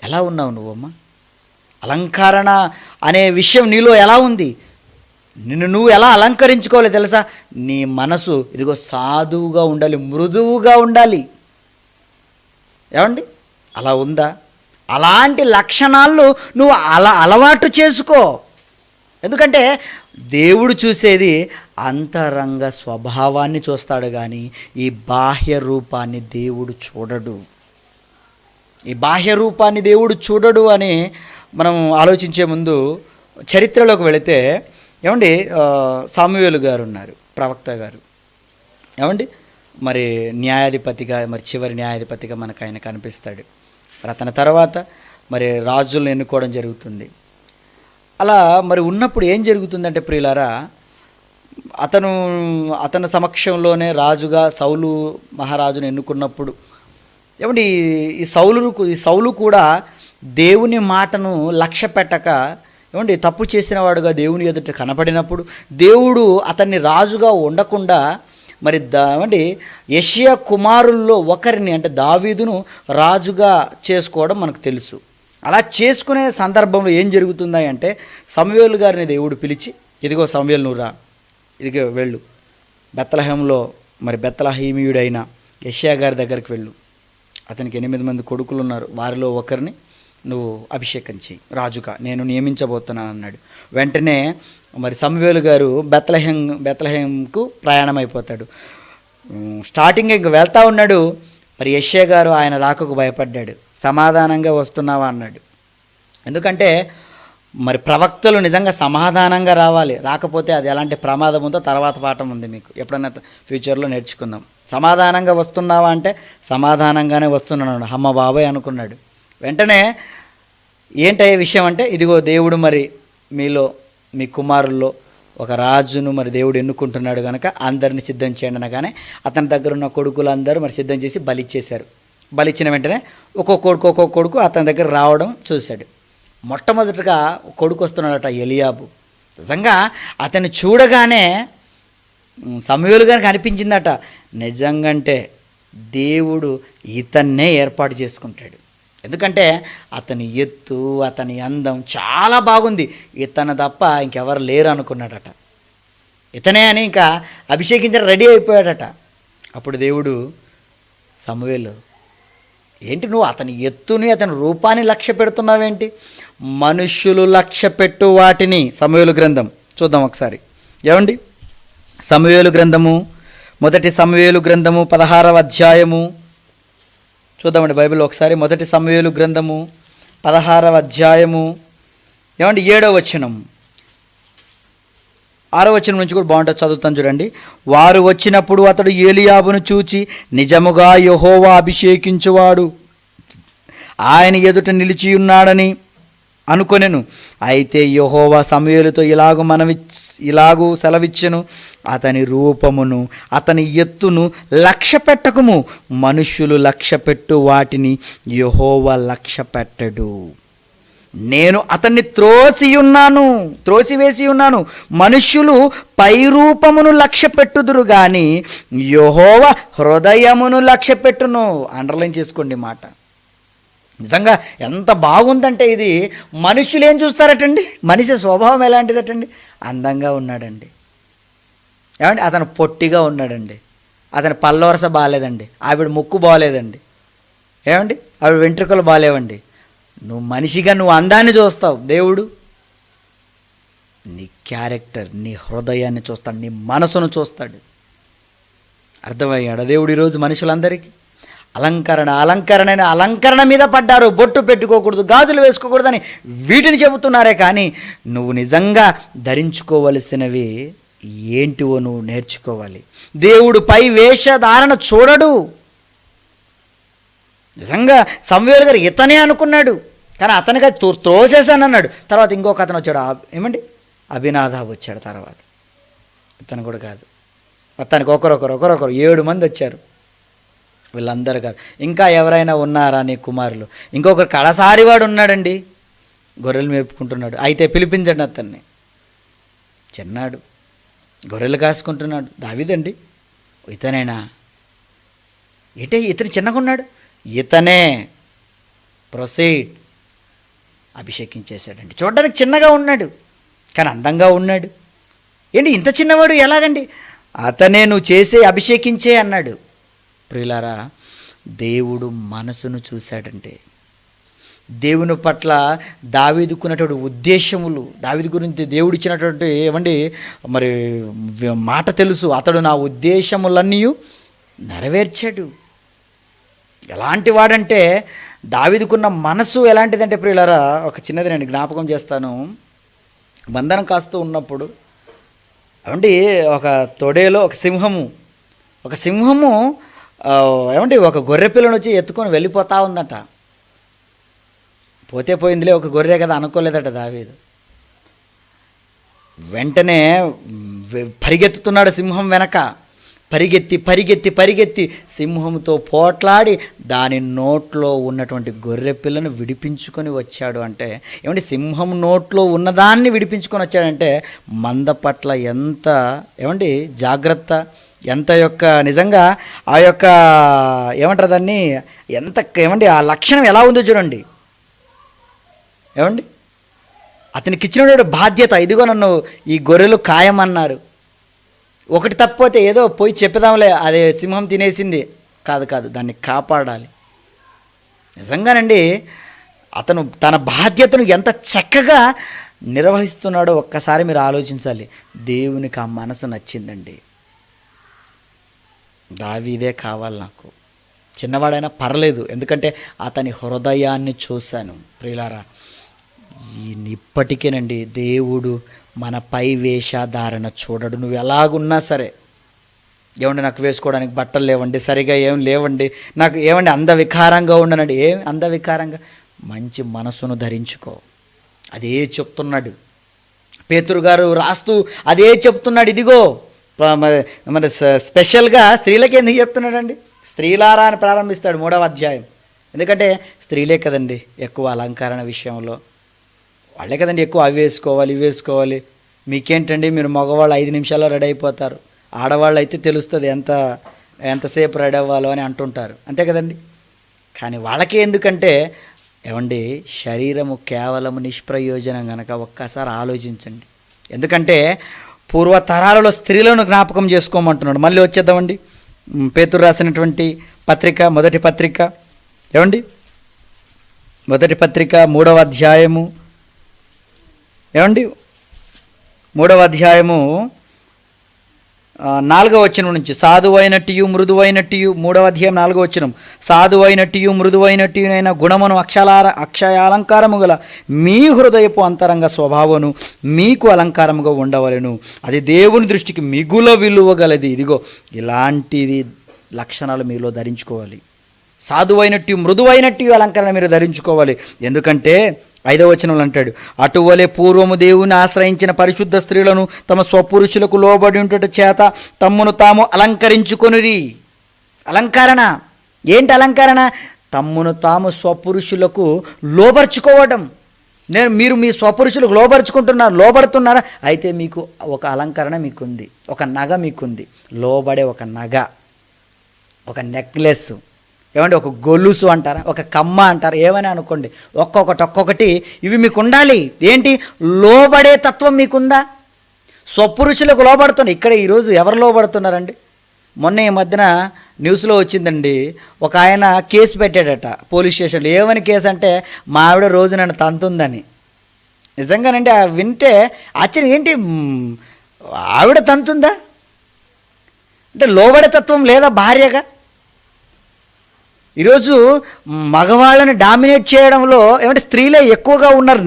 B: ఎలా ఉన్నావు నువ్వమ్మా? అలంకరణ అనే విషయం నీలో ఎలా ఉంది? నిన్ను నువ్వు ఎలా అలంకరించుకోవాలి తెలుసా? నీ మనసు ఇదిగో సాధువుగా ఉండాలి, మృదువుగా ఉండాలి. ఏమండి, అలా ఉందా? అలాంటి లక్షణాలు నువ్వు అలవాటు చేసుకో. ఎందుకంటే దేవుడు చూసేది అంతరంగ స్వభావాన్ని చూస్తాడు, కానీ ఈ బాహ్య రూపాన్ని దేవుడు చూడడు. ఈ బాహ్య రూపాన్ని దేవుడు చూడడు అని మనం ఆలోచించే ముందు చరిత్రలోకి వెళితే, ఏమండి, సామువేలు గారు ఉన్నారు, ప్రవక్త గారు. ఏమండి, మరి న్యాయాధిపతిగా, మరి చివరి న్యాయాధిపతిగా మనకు ఆయన కనిపిస్తాడు. మరి అతని తర్వాత మరి రాజులను ఎన్నుకోవడం జరుగుతుంది. అలా మరి ఉన్నప్పుడు ఏం జరుగుతుందంటే ప్రియులారా, అతను సమక్షంలోనే రాజుగా సౌలు మహారాజును ఎన్నుకున్నప్పుడు, ఏమండి, ఈ సౌలు కూడా దేవుని మాటను లక్ష్య పెట్టక, ఏమండి, తప్పు చేసిన వాడుగా దేవుని ఎదుట కనపడినప్పుడు దేవుడు అతన్ని రాజుగా ఉండకుండా మరి ఏమండి యెషయా కుమారుల్లో ఒకరిని, అంటే దావీదును రాజుగా చేసుకోవడం మనకు తెలుసు. అలా చేసుకునే సందర్భంలో ఏం జరుగుతుందా అంటే, సమూయేలు గారిని దేవుడు పిలిచి, ఇదిగో సమూయేలు నువ్వు రా, ఇదిగో వెళ్ళు, బెత్లెహేంలో మరి బెత్లెహేమీయుడైన యెషయా గారి దగ్గరికి వెళ్ళు, అతనికి 8 మంది కొడుకులు ఉన్నారు, వారిలో ఒకరిని నువ్వు అభిషేకం చెయ్యి, రాజుగా నేను నియమించబోతున్నాను అన్నాడు. వెంటనే మరి సమూయేలు గారు బెత్లెహేంకు ప్రయాణం అయిపోతాడు. స్టార్టింగ్ ఇంక వెళ్తా ఉన్నాడు. మరి యెషయా గారు ఆయన రాకకు భయపడ్డాడు. సమాధానంగా వస్తున్నావా అన్నాడు. ఎందుకంటే మరి ప్రవక్తలు నిజంగా సమాధానంగా రావాలి, రాకపోతే అది ఎలాంటి ప్రమాదం ఉందో తర్వాత పాఠం ఉంది, మీకు ఎప్పుడైనా ఫ్యూచర్లో నేర్చుకుందాం. సమాధానంగా వస్తున్నావా అంటే సమాధానంగానే వస్తున్నాను, అమ్మ బాబాయ్ అనుకున్నాడు. వెంటనే ఏంటయ్యే విషయం అంటే, ఇదిగో దేవుడు మరి మీలో మీ కుమారుల్లో ఒక రాజును మరి దేవుడు ఎన్నుకుంటున్నాడు కనుక అందరిని సిద్ధం చేయండి అనగానే అతని దగ్గర ఉన్న కొడుకులందరూ మరి సిద్ధం చేసి బలిచ్చేశారు. బలిచ్చిన వెంటనే ఒక్కొక్క కొడుకు అతని దగ్గర రావడం చూశాడు. మొట్టమొదటిగా కొడుకు వస్తున్నాడట, ఎలియాబు. నిజంగా అతన్ని చూడగానే సమూయేలు గారికి అనిపించిందట, నిజంగంటే దేవుడు ఇతన్నే ఏర్పాటు చేసుకుంటాడు. ఎందుకంటే అతని ఎత్తు, అతని అందం చాలా బాగుంది, ఇతను తప్ప ఇంకెవరు లేరు అనుకున్నాడట. ఇతనే అని ఇంకా అభిషేకించడం రెడీ అయిపోయాడట. అప్పుడు దేవుడు, సమూయేలు, ఏంటి నువ్వు అతని ఎత్తుని అతని రూపాన్ని లక్ష్య పెడుతున్నావేంటి? మనుష్యులు లక్ష్య పెట్టు వాటిని. సమూయేలు గ్రంథం చూద్దాం ఒకసారి. ఏమండి, సమూయేలు గ్రంథము, మొదటి సమూయేలు గ్రంథము 16వ అధ్యాయము చూద్దామండి బైబిల్లో ఒకసారి. మొదటి సమూయేలు గ్రంథము 16వ అధ్యాయము, ఏమండి 7వ వచనం, 6వ వచనం నుంచి కూడా బాగుంటుంది, చదువుతాను చూడండి. వారు వచ్చినప్పుడు అతడు ఏలీయాబును చూచి, నిజముగా యెహోవా అభిషేకించువాడు ఆయన ఎదుట నిలిచి ఉన్నాడని అనుకొనెను. అయితే యెహోవా సమూయేలుతో ఇలాగూ సెలవిచ్చెను, అతని రూపమును అతని ఎత్తును లక్ష్య పెట్టకుము, మనుష్యులు లక్ష్య పెట్టు వాటిని యెహోవా లక్ష్య పెట్టడు. నేను అతన్ని త్రోసివేసి ఉన్నాను. మనుష్యులు పై రూపమును లక్ష్య పెట్టుదురు గాని యెహోవా హృదయమును లక్ష్య పెట్టును. అండర్లైన్ చేసుకోండి మాట. నిజంగా ఎంత బాగుందంటే ఇది. మనుషులు ఏం చూస్తారటండి? మనిషి స్వభావం ఎలాంటిదటండి? అందంగా ఉన్నాడండి, ఏమండి, అతను పొట్టిగా ఉన్నాడండి, అతని పల్లవరస బాగాలేదండి, ఆవిడ ముక్కు బాగాలేదండి, ఏమండి, ఆవిడ వెంట్రుకలు బాగాలేవండి. నువ్వు మనిషిగా నువ్వు అందాన్ని చూస్తావు, దేవుడు నీ క్యారెక్టర్, నీ హృదయాన్ని చూస్తాడు, నీ మనసును చూస్తాడు. అర్థమయ్యాడు దేవుడు ఈరోజు మనుషులందరికీ అలంకరణ మీద పడ్డారు. బొట్టు పెట్టుకోకూడదు, గాజులు వేసుకోకూడదని వీటిని చెబుతున్నారే కానీ నువ్వు నిజంగా ధరించుకోవలసినవి ఏంటివో నువ్వు నేర్చుకోవాలి. దేవుడు పై వేషధారణ చూడడు. నిజంగా సమూయేలు గారు ఇతనే అనుకున్నాడు, కానీ అతనిగా త్రోసేసాను అన్నాడు. తర్వాత ఇంకొక అతను వచ్చాడు, ఏమండి, అభినాదాబ్ వచ్చాడు. తర్వాత ఇతను కూడా కాదు, మొత్తానికి ఒకరొకరు 7 మంది వచ్చారు. వీళ్ళందరూ కాదు, ఇంకా ఎవరైనా ఉన్నారా నీ కుమారులు? ఇంకొకరు కడసారివాడు ఉన్నాడండి, గొర్రెలు మేపుకుంటున్నాడు. అయితే పిలిపించండి అతన్ని. చిన్నాడు, గొర్రెలు కాసుకుంటున్నాడు. దావీదండి, ఇతనైనా? ఇతను చిన్నగా ఉన్నాడు, ఇతనే ప్రొసీడ్ అభిషేకించేశాడండి. చూడడానికి చిన్నగా ఉన్నాడు కానీ అందంగా ఉన్నాడు. ఏంటి ఇంత చిన్నవాడు ఎలాగండి? అతనే నువ్వు చేసే అభిషేకించే అన్నాడు. ప్రియులారా, దేవుడు మనసును చూశాడంటే, దేవుని పట్ల దావీదుకున్నటువంటి ఉద్దేశములు, దావీదు గురించి దేవుడు ఇచ్చినటువంటి ఏమండి మరి మాట తెలుసు. అతడు నా ఉద్దేశములన్నీ నెరవేర్చాడు. ఎలాంటి వాడంటే దావీదుకున్న మనసు ఎలాంటిదంటే ప్రియులారా, ఒక చిన్నది నేను జ్ఞాపకం చేస్తాను. బంధనం కాస్తూ ఉన్నప్పుడు ఏమండి ఒక తొడేలో ఒక సింహము ఏమండి ఒక గొర్రె పిల్లను వచ్చి ఎత్తుకొని వెళ్ళిపోతూ ఉందట. పోతే పోయిందిలే, ఒక గొర్రె కదా అనుకోలేదట దావీదు. వెంటనే పరిగెత్తుతున్నాడు సింహం వెనక. పరిగెత్తి సింహంతో పోట్లాడి దాని నోట్లో ఉన్నటువంటి గొర్రె పిల్లను విడిపించుకొని వచ్చాడు. అంటే ఏమంటే సింహం నోట్లో ఉన్నదాన్ని విడిపించుకొని వచ్చాడంటే మంద పట్ల ఎంత ఏమండి జాగ్రత్త, ఎంత యొక్క నిజంగా ఆ యొక్క ఏమంటారు దాన్ని, ఎంత ఏమండి ఆ లక్షణం ఎలా ఉందో చూడండి. ఏమండి అతనికి ఇచ్చినటువంటి బాధ్యత, ఇదిగో నన్ను ఈ గొర్రెలు ఖాయమన్నారు, ఒకటి తప్పిపోతే ఏదో పోయి చెప్పేదాంలే అదే సింహం తినేసింది, కాదు దాన్ని కాపాడాలి. నిజంగానండి అతను తన బాధ్యతను ఎంత చక్కగా నిర్వహిస్తున్నాడో ఒక్కసారి మీరు ఆలోచించాలి. దేవునికి ఆ మనసు నచ్చిందండి. దావీదే కావాలి నాకు, చిన్నవాడైనా పర్లేదు, ఎందుకంటే అతని హృదయాన్ని చూశాను. ప్రియులారా, ఇప్పటికేనండి దేవుడు మన పై వేషధారణ చూడడు. నువ్వు ఎలాగున్నా సరే, ఏమండి నాకు వేసుకోవడానికి బట్టలు లేవండి, సరిగా ఏం లేవండి, నాకు ఏమండి అందవికారంగా ఉండనండి, ఏం అందవికారంగా, మంచి మనసును ధరించుకో. అదే చెప్తున్నాడు పేతురు గారు రాస్తూ, అదే చెప్తున్నాడు. ఇదిగో మన స్పెషల్గా స్త్రీలకి ఎందుకు చెప్తున్నాడండి? స్త్రీలారా అని ప్రారంభిస్తాడు 3వ అధ్యాయం. ఎందుకంటే స్త్రీలే కదండి ఎక్కువ అలంకరణ విషయంలో, వాళ్ళే కదండి ఎక్కువ అవి వేసుకోవాలి ఇవి వేసుకోవాలి. మీకేంటండి, మీరు మగవాళ్ళు 5 నిమిషాల్లో రెడీ అయిపోతారు, ఆడవాళ్ళు అయితే తెలుస్తుంది ఎంతసేపు రెడీ అవ్వాలో అని అంటుంటారు, అంతే కదండి. కానీ వాళ్ళకే ఎందుకంటే ఏమండి శరీరము కేవలం నిష్ప్రయోజనం కనుక ఒక్కసారి ఆలోచించండి. ఎందుకంటే పూర్వతరాలలో స్త్రీలను జ్ఞాపకం చేసుకోమంటున్నాడు. మళ్ళీ వచ్చేద్దామండి పేతురు రాసినటువంటి పత్రిక, మొదటి పత్రిక, ఏమండి మొదటి పత్రిక 3వ అధ్యాయము, ఏమండి 3వ అధ్యాయము 4వ వచనం నుంచి, సాధువైనట్టు మృదువైనట్టు, 3వ అధ్యాయం 4వ వచనం, సాధువైనట్టు మృదువైనట్టునైన గుణమును అక్షయాలంకారము గల మీ హృదయపు అంతరంగ స్వభావమును మీకు అలంకారముగా ఉండవలెను, అది దేవుని దృష్టికి మిగుల విలువగలది. ఇదిగో ఇలాంటిది లక్షణాలు మీలో ధరించుకోవాలి. సాధువైనట్టు మృదువైనట్టు అలంకరణ మీరు ధరించుకోవాలి. ఎందుకంటే 5వ వచనంలో అంటాడు, అటువలే పూర్వము దేవుని ఆశ్రయించిన పరిశుద్ధ స్త్రీలను తమ స్వపురుషులకు లోబడి ఉంటుట చేత తమ్మును తాము అలంకరించుకొనిరి. అలంకరణ ఏంటి? అలంకరణ తమ్మును తాము స్వపురుషులకు లోబర్చుకోవడం. మీరు మీ స్వపురుషులకు లోబడుతున్నారా? అయితే మీకు ఒక అలంకరణ మీకుంది, ఒక నగ మీకుంది, లోబడే ఒక నగ, ఒక నెక్లెస్, ఏమంటే ఒక గొలుసు అంటారా, ఒక కమ్మ అంటారా, ఏమని అనుకోండి, ఒక్కొక్కటి ఇవి మీకు ఉండాలి. ఏంటి? లోబడే తత్వం మీకుందా? స్వపురుషులకు లోబడుతున్నారు. ఇక్కడ ఈరోజు ఎవరు లోబడుతున్నారండి? మొన్న ఈ మధ్యన న్యూస్లో వచ్చిందండి, ఒక ఆయన కేసు పెట్టాడట పోలీస్ స్టేషన్లో. ఏమని కేసు అంటే, మా ఆవిడ రోజు నన్ను తంతుందని. నిజంగానండి వింటే ఆశ్చర్యం, ఏంటి ఆవిడ తంతుందా అంటే లోబడే తత్వం లేదా భార్యగా? ఈరోజు మగవాళ్ళని డామినేట్ చేయడంలో ఏమంటే స్త్రీలే ఎక్కువగా ఉన్నారు.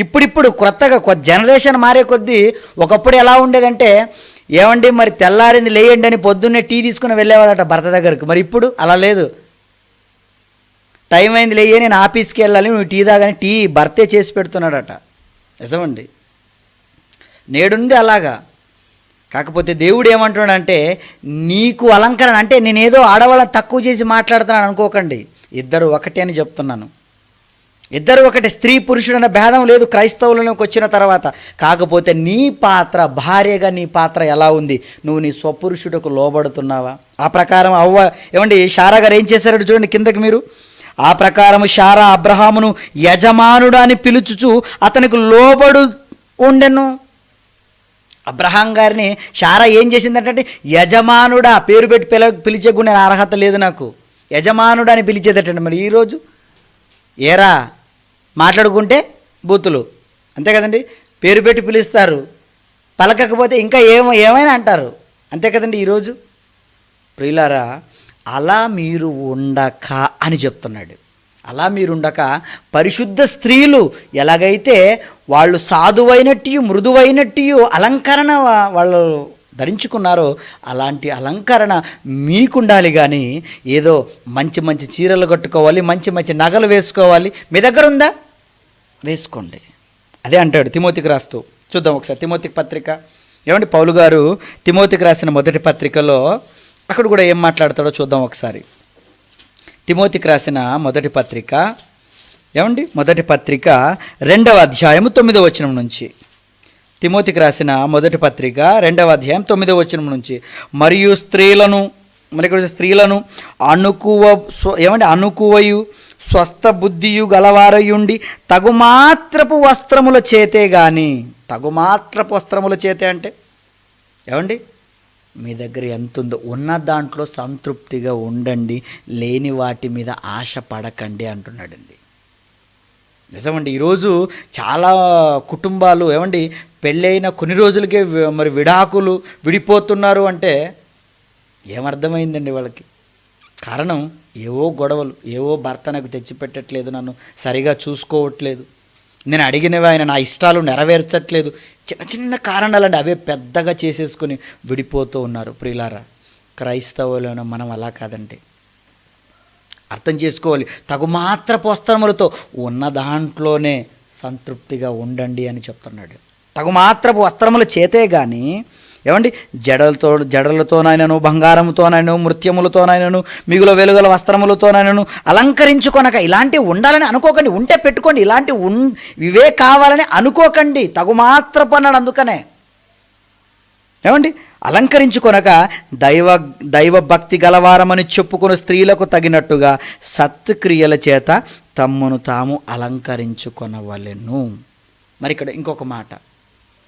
B: ఇప్పుడు కొత్తగా జనరేషన్ మారే కొద్దీ, ఒకప్పుడు ఎలా ఉండేదంటే, ఏమండి మరి తెల్లారింది లేయండి అని పొద్దున్నే టీ తీసుకుని వెళ్ళేవాడట భర్త దగ్గరకు. మరి ఇప్పుడు అలా లేదు. టైం అయింది లేయే, నేను ఆఫీస్కి వెళ్ళాలి, నువ్వు టీ తాగని టీ భర్తే చేసి పెడుతున్నాడట. నిజమండి, నేడుంది అలాగా. కాకపోతే దేవుడు ఏమంటున్నాడంటే, నీకు అలంకరణ అంటే నేనేదో ఆడవాళ్ళని తక్కువ చేసి మాట్లాడుతున్నాను అనుకోకండి. ఇద్దరు ఒకటే అని చెప్తున్నాను. ఇద్దరు ఒకటే, స్త్రీ పురుషుడు అనే భేదం లేదు క్రైస్తవులలోకి వచ్చిన తర్వాత. కాకపోతే నీ పాత్ర, భార్యగా నీ పాత్ర ఎలా ఉంది? నువ్వు నీ స్వపురుషుడికి లోబడుతున్నావా? ఆ ప్రకారం అవ్వ ఏమండి శారా గారు ఏం చేశారో చూడండి కిందకి మీరు. ఆ ప్రకారం శారా అబ్రహామును యజమానుడు అని పిలుచుచు అతనికి లోబడు ఉండెను. అబ్రహాం గారిని శారా ఏం చేసిందంటే యజమానుడా, పేరు పెట్టి పిలిచే కూడా అర్హత లేదు నాకు, యజమానుడు అని పిలిచేదటండి. మరి ఈరోజు ఏరా మాట్లాడుకుంటే బూతులు, అంతే కదండి, పేరు పెట్టి పిలుస్తారు, పలకకపోతే ఇంకా ఏమైనా అంటారు, అంతే కదండి ఈరోజు. ప్రియులారా, అలా మీరు ఉండక అని చెప్తున్నాడు. అలా మీరు ఉండక పరిశుద్ధ స్త్రీలు ఎలాగైతే వాళ్ళు సాధువైనట్టు మృదువైనట్టు అలంకరణ వాళ్ళు ధరించుకున్నారో అలాంటి అలంకరణ మీకుండాలి. కానీ ఏదో మంచి మంచి చీరలు కట్టుకోవాలి, మంచి మంచి నగలు వేసుకోవాలి, మీ దగ్గర ఉందా వేసుకోండి. అదే అంటాడు తిమోతికి రాస్తూ. చూద్దాం ఒకసారి తిమోతికి పత్రిక. ఏమండి పౌలు గారు తిమోతికి రాసిన మొదటి పత్రికలో అక్కడ కూడా ఏం మాట్లాడతాడో చూద్దాం ఒకసారి. తిమోతికి రాసిన మొదటి పత్రిక, ఏమండి మొదటి పత్రిక 2వ అధ్యాయము 9వ వచనం నుంచి. తిమోతికి రాసిన మొదటి పత్రిక 2వ అధ్యాయం 9వ వచనం నుంచి. మరియు స్త్రీలను అనుకువయు స్వస్థ బుద్ధియు గలవారయుండి తగుమాత్రపు వస్త్రముల చేతే గాని, తగుమాత్రపు వస్త్రముల చేతే అంటే ఏమండి మీ దగ్గర ఎంత ఉందో ఉన్న దాంట్లో సంతృప్తిగా ఉండండి, లేని వాటి మీద ఆశ పడకండి అంటున్నాడండి. నిజమండి, ఈరోజు చాలా కుటుంబాలు ఏమండి పెళ్ళైన కొన్ని రోజులకే మరి విడాకులు విడిపోతున్నారు అంటే ఏమర్థమైందండి వాళ్ళకి? కారణం ఏవో గొడవలు, ఏవో భర్త నాకు తెచ్చిపెట్టట్లేదు, నన్ను సరిగా చూసుకోవట్లేదు, నేను అడిగినవి ఆయన నా ఇష్టాలు నెరవేర్చట్లేదు, చిన్న చిన్న కారణాలండి, అవే పెద్దగా చేసేసుకొని విడిపోతూ ఉన్నారు. ప్రియులారా, క్రైస్తవులను మనం అలా కాదండి, అర్థం చేసుకోవాలి. తగుమాత్రపు వస్త్రములతో ఉన్న దాంట్లోనే సంతృప్తిగా ఉండండి అని చెప్తున్నాడు. తగుమాత్రపు వస్త్రముల చేతే కానీ ఏమండి జడలతోనైనను బంగారంతోనైనా మృత్యములతోనైనను మిగుల వెలుగుల వస్త్రములతోనైనను అలంకరించుకొనక. ఇలాంటివి ఉండాలని అనుకోకండి, ఉంటే పెట్టుకోండి, ఇవే కావాలని అనుకోకండి. తగుమాత్రపు అన్నాడు, అందుకనే ఏమండి అలంకరించుకొనక దైవ భక్తి గలవారమని చెప్పుకున్న స్త్రీలకు తగినట్టుగా సత్క్రియల చేత తమ్మును తాము అలంకరించుకొనవలెను. మరి ఇక్కడ ఇంకొక మాట,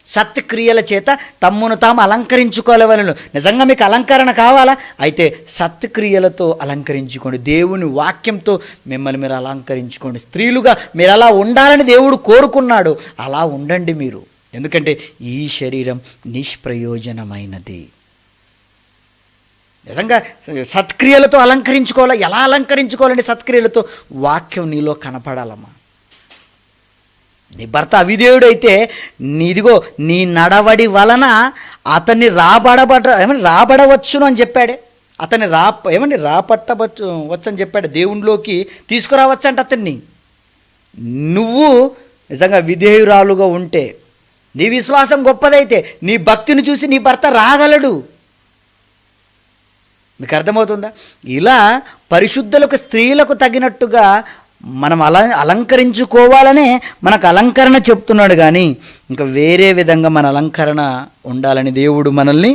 B: సత్క్రియల చేత తమ్మును తాము అలంకరించుకోలేవలను. నిజంగా మీకు అలంకరణ కావాలా? అయితే సత్క్రియలతో అలంకరించుకోండి, దేవుని వాక్యంతో మిమ్మల్ని మీరు అలంకరించుకోండి. స్త్రీలుగా మీరు అలా ఉండాలని దేవుడు కోరుకున్నాడు, అలా ఉండండి మీరు. ఎందుకంటే ఈ శరీరం నిష్ప్రయోజనమైనది. నిజంగా సత్క్రియలతో అలంకరించుకోవాలా? ఎలా అలంకరించుకోవాలండి సత్క్రియలతో? వాక్యం నీలో కనపడాలమ్మా. నీ భర్త అవిధేయుడైతే నీదిగో నీ నడవడి వలన అతన్ని రాబడవచ్చును అని చెప్పాడే, అతన్ని రాపట్టవచ్చు అని చెప్పాడు, దేవునిలోకి తీసుకురావచ్చు అంట అతన్ని. నువ్వు నిజంగా విధేయురాలుగా ఉంటే, నీ విశ్వాసం గొప్పదైతే, నీ భక్తిని చూసి నీ భర్త రాగలడు. మీకు అర్థమవుతుందా? ఇలా పరిశుద్ధులకు స్త్రీలకు తగినట్టుగా మనం అలంకరించుకోవాలనే మనకు అలంకరణ చెప్తున్నాడు. కానీ ఇంకా వేరే విధంగా మన అలంకరణ ఉండాలని దేవుడు మనల్ని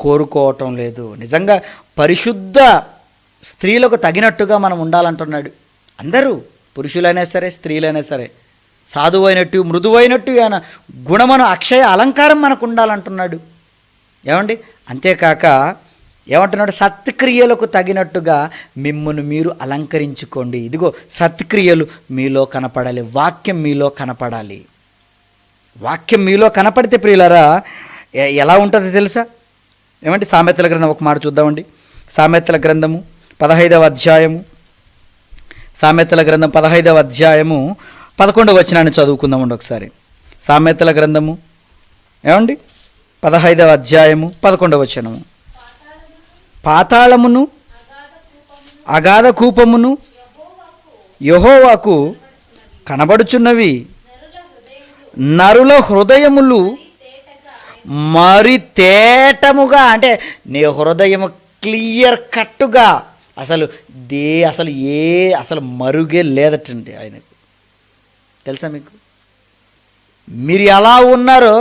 B: కోరుకోవటం లేదు. నిజంగా పరిశుద్ధ స్త్రీలకు తగినట్టుగా మనం ఉండాలంటున్నాడు. అందరూ పురుషులైనా సరే స్త్రీలైనా సరే సాధువైనట్టు మృదువైనట్టు ఆయన గుణమను అక్షయ అలంకారం మనకు ఉండాలంటున్నాడు. ఏమండి అంతేకాక ఏమంటున్నాడు? సత్క్రియలకు తగినట్టుగా మిమ్మును మీరు అలంకరించుకోండి. ఇదిగో సత్క్రియలు మీలో కనపడాలి, వాక్యం మీలో కనపడాలి. వాక్యం మీలో కనపడితే ప్రియులారా ఎలా ఉంటుందో తెలుసా? ఏమంటే సామెతల గ్రంథం ఒక మాట చూద్దామండి. సామెతల గ్రంథము 15వ అధ్యాయము, సామెతల గ్రంథం 15వ అధ్యాయము 11వ వచనాన్ని చదువుకుందామండి ఒకసారి. సామెతల గ్రంథము ఏమండి 15వ అధ్యాయము 11వ వచనము. పాతాళమును అగాధ కూపమును యెహోవాకు కనబడుచున్నవి, నరుల హృదయములు మరి తేటముగా, అంటే నీ హృదయము క్లియర్ కట్టుగా, అసలు మరుగే లేదటండి ఆయనకు. తెలుసా మీకు? మీరు ఎలా ఉన్నారో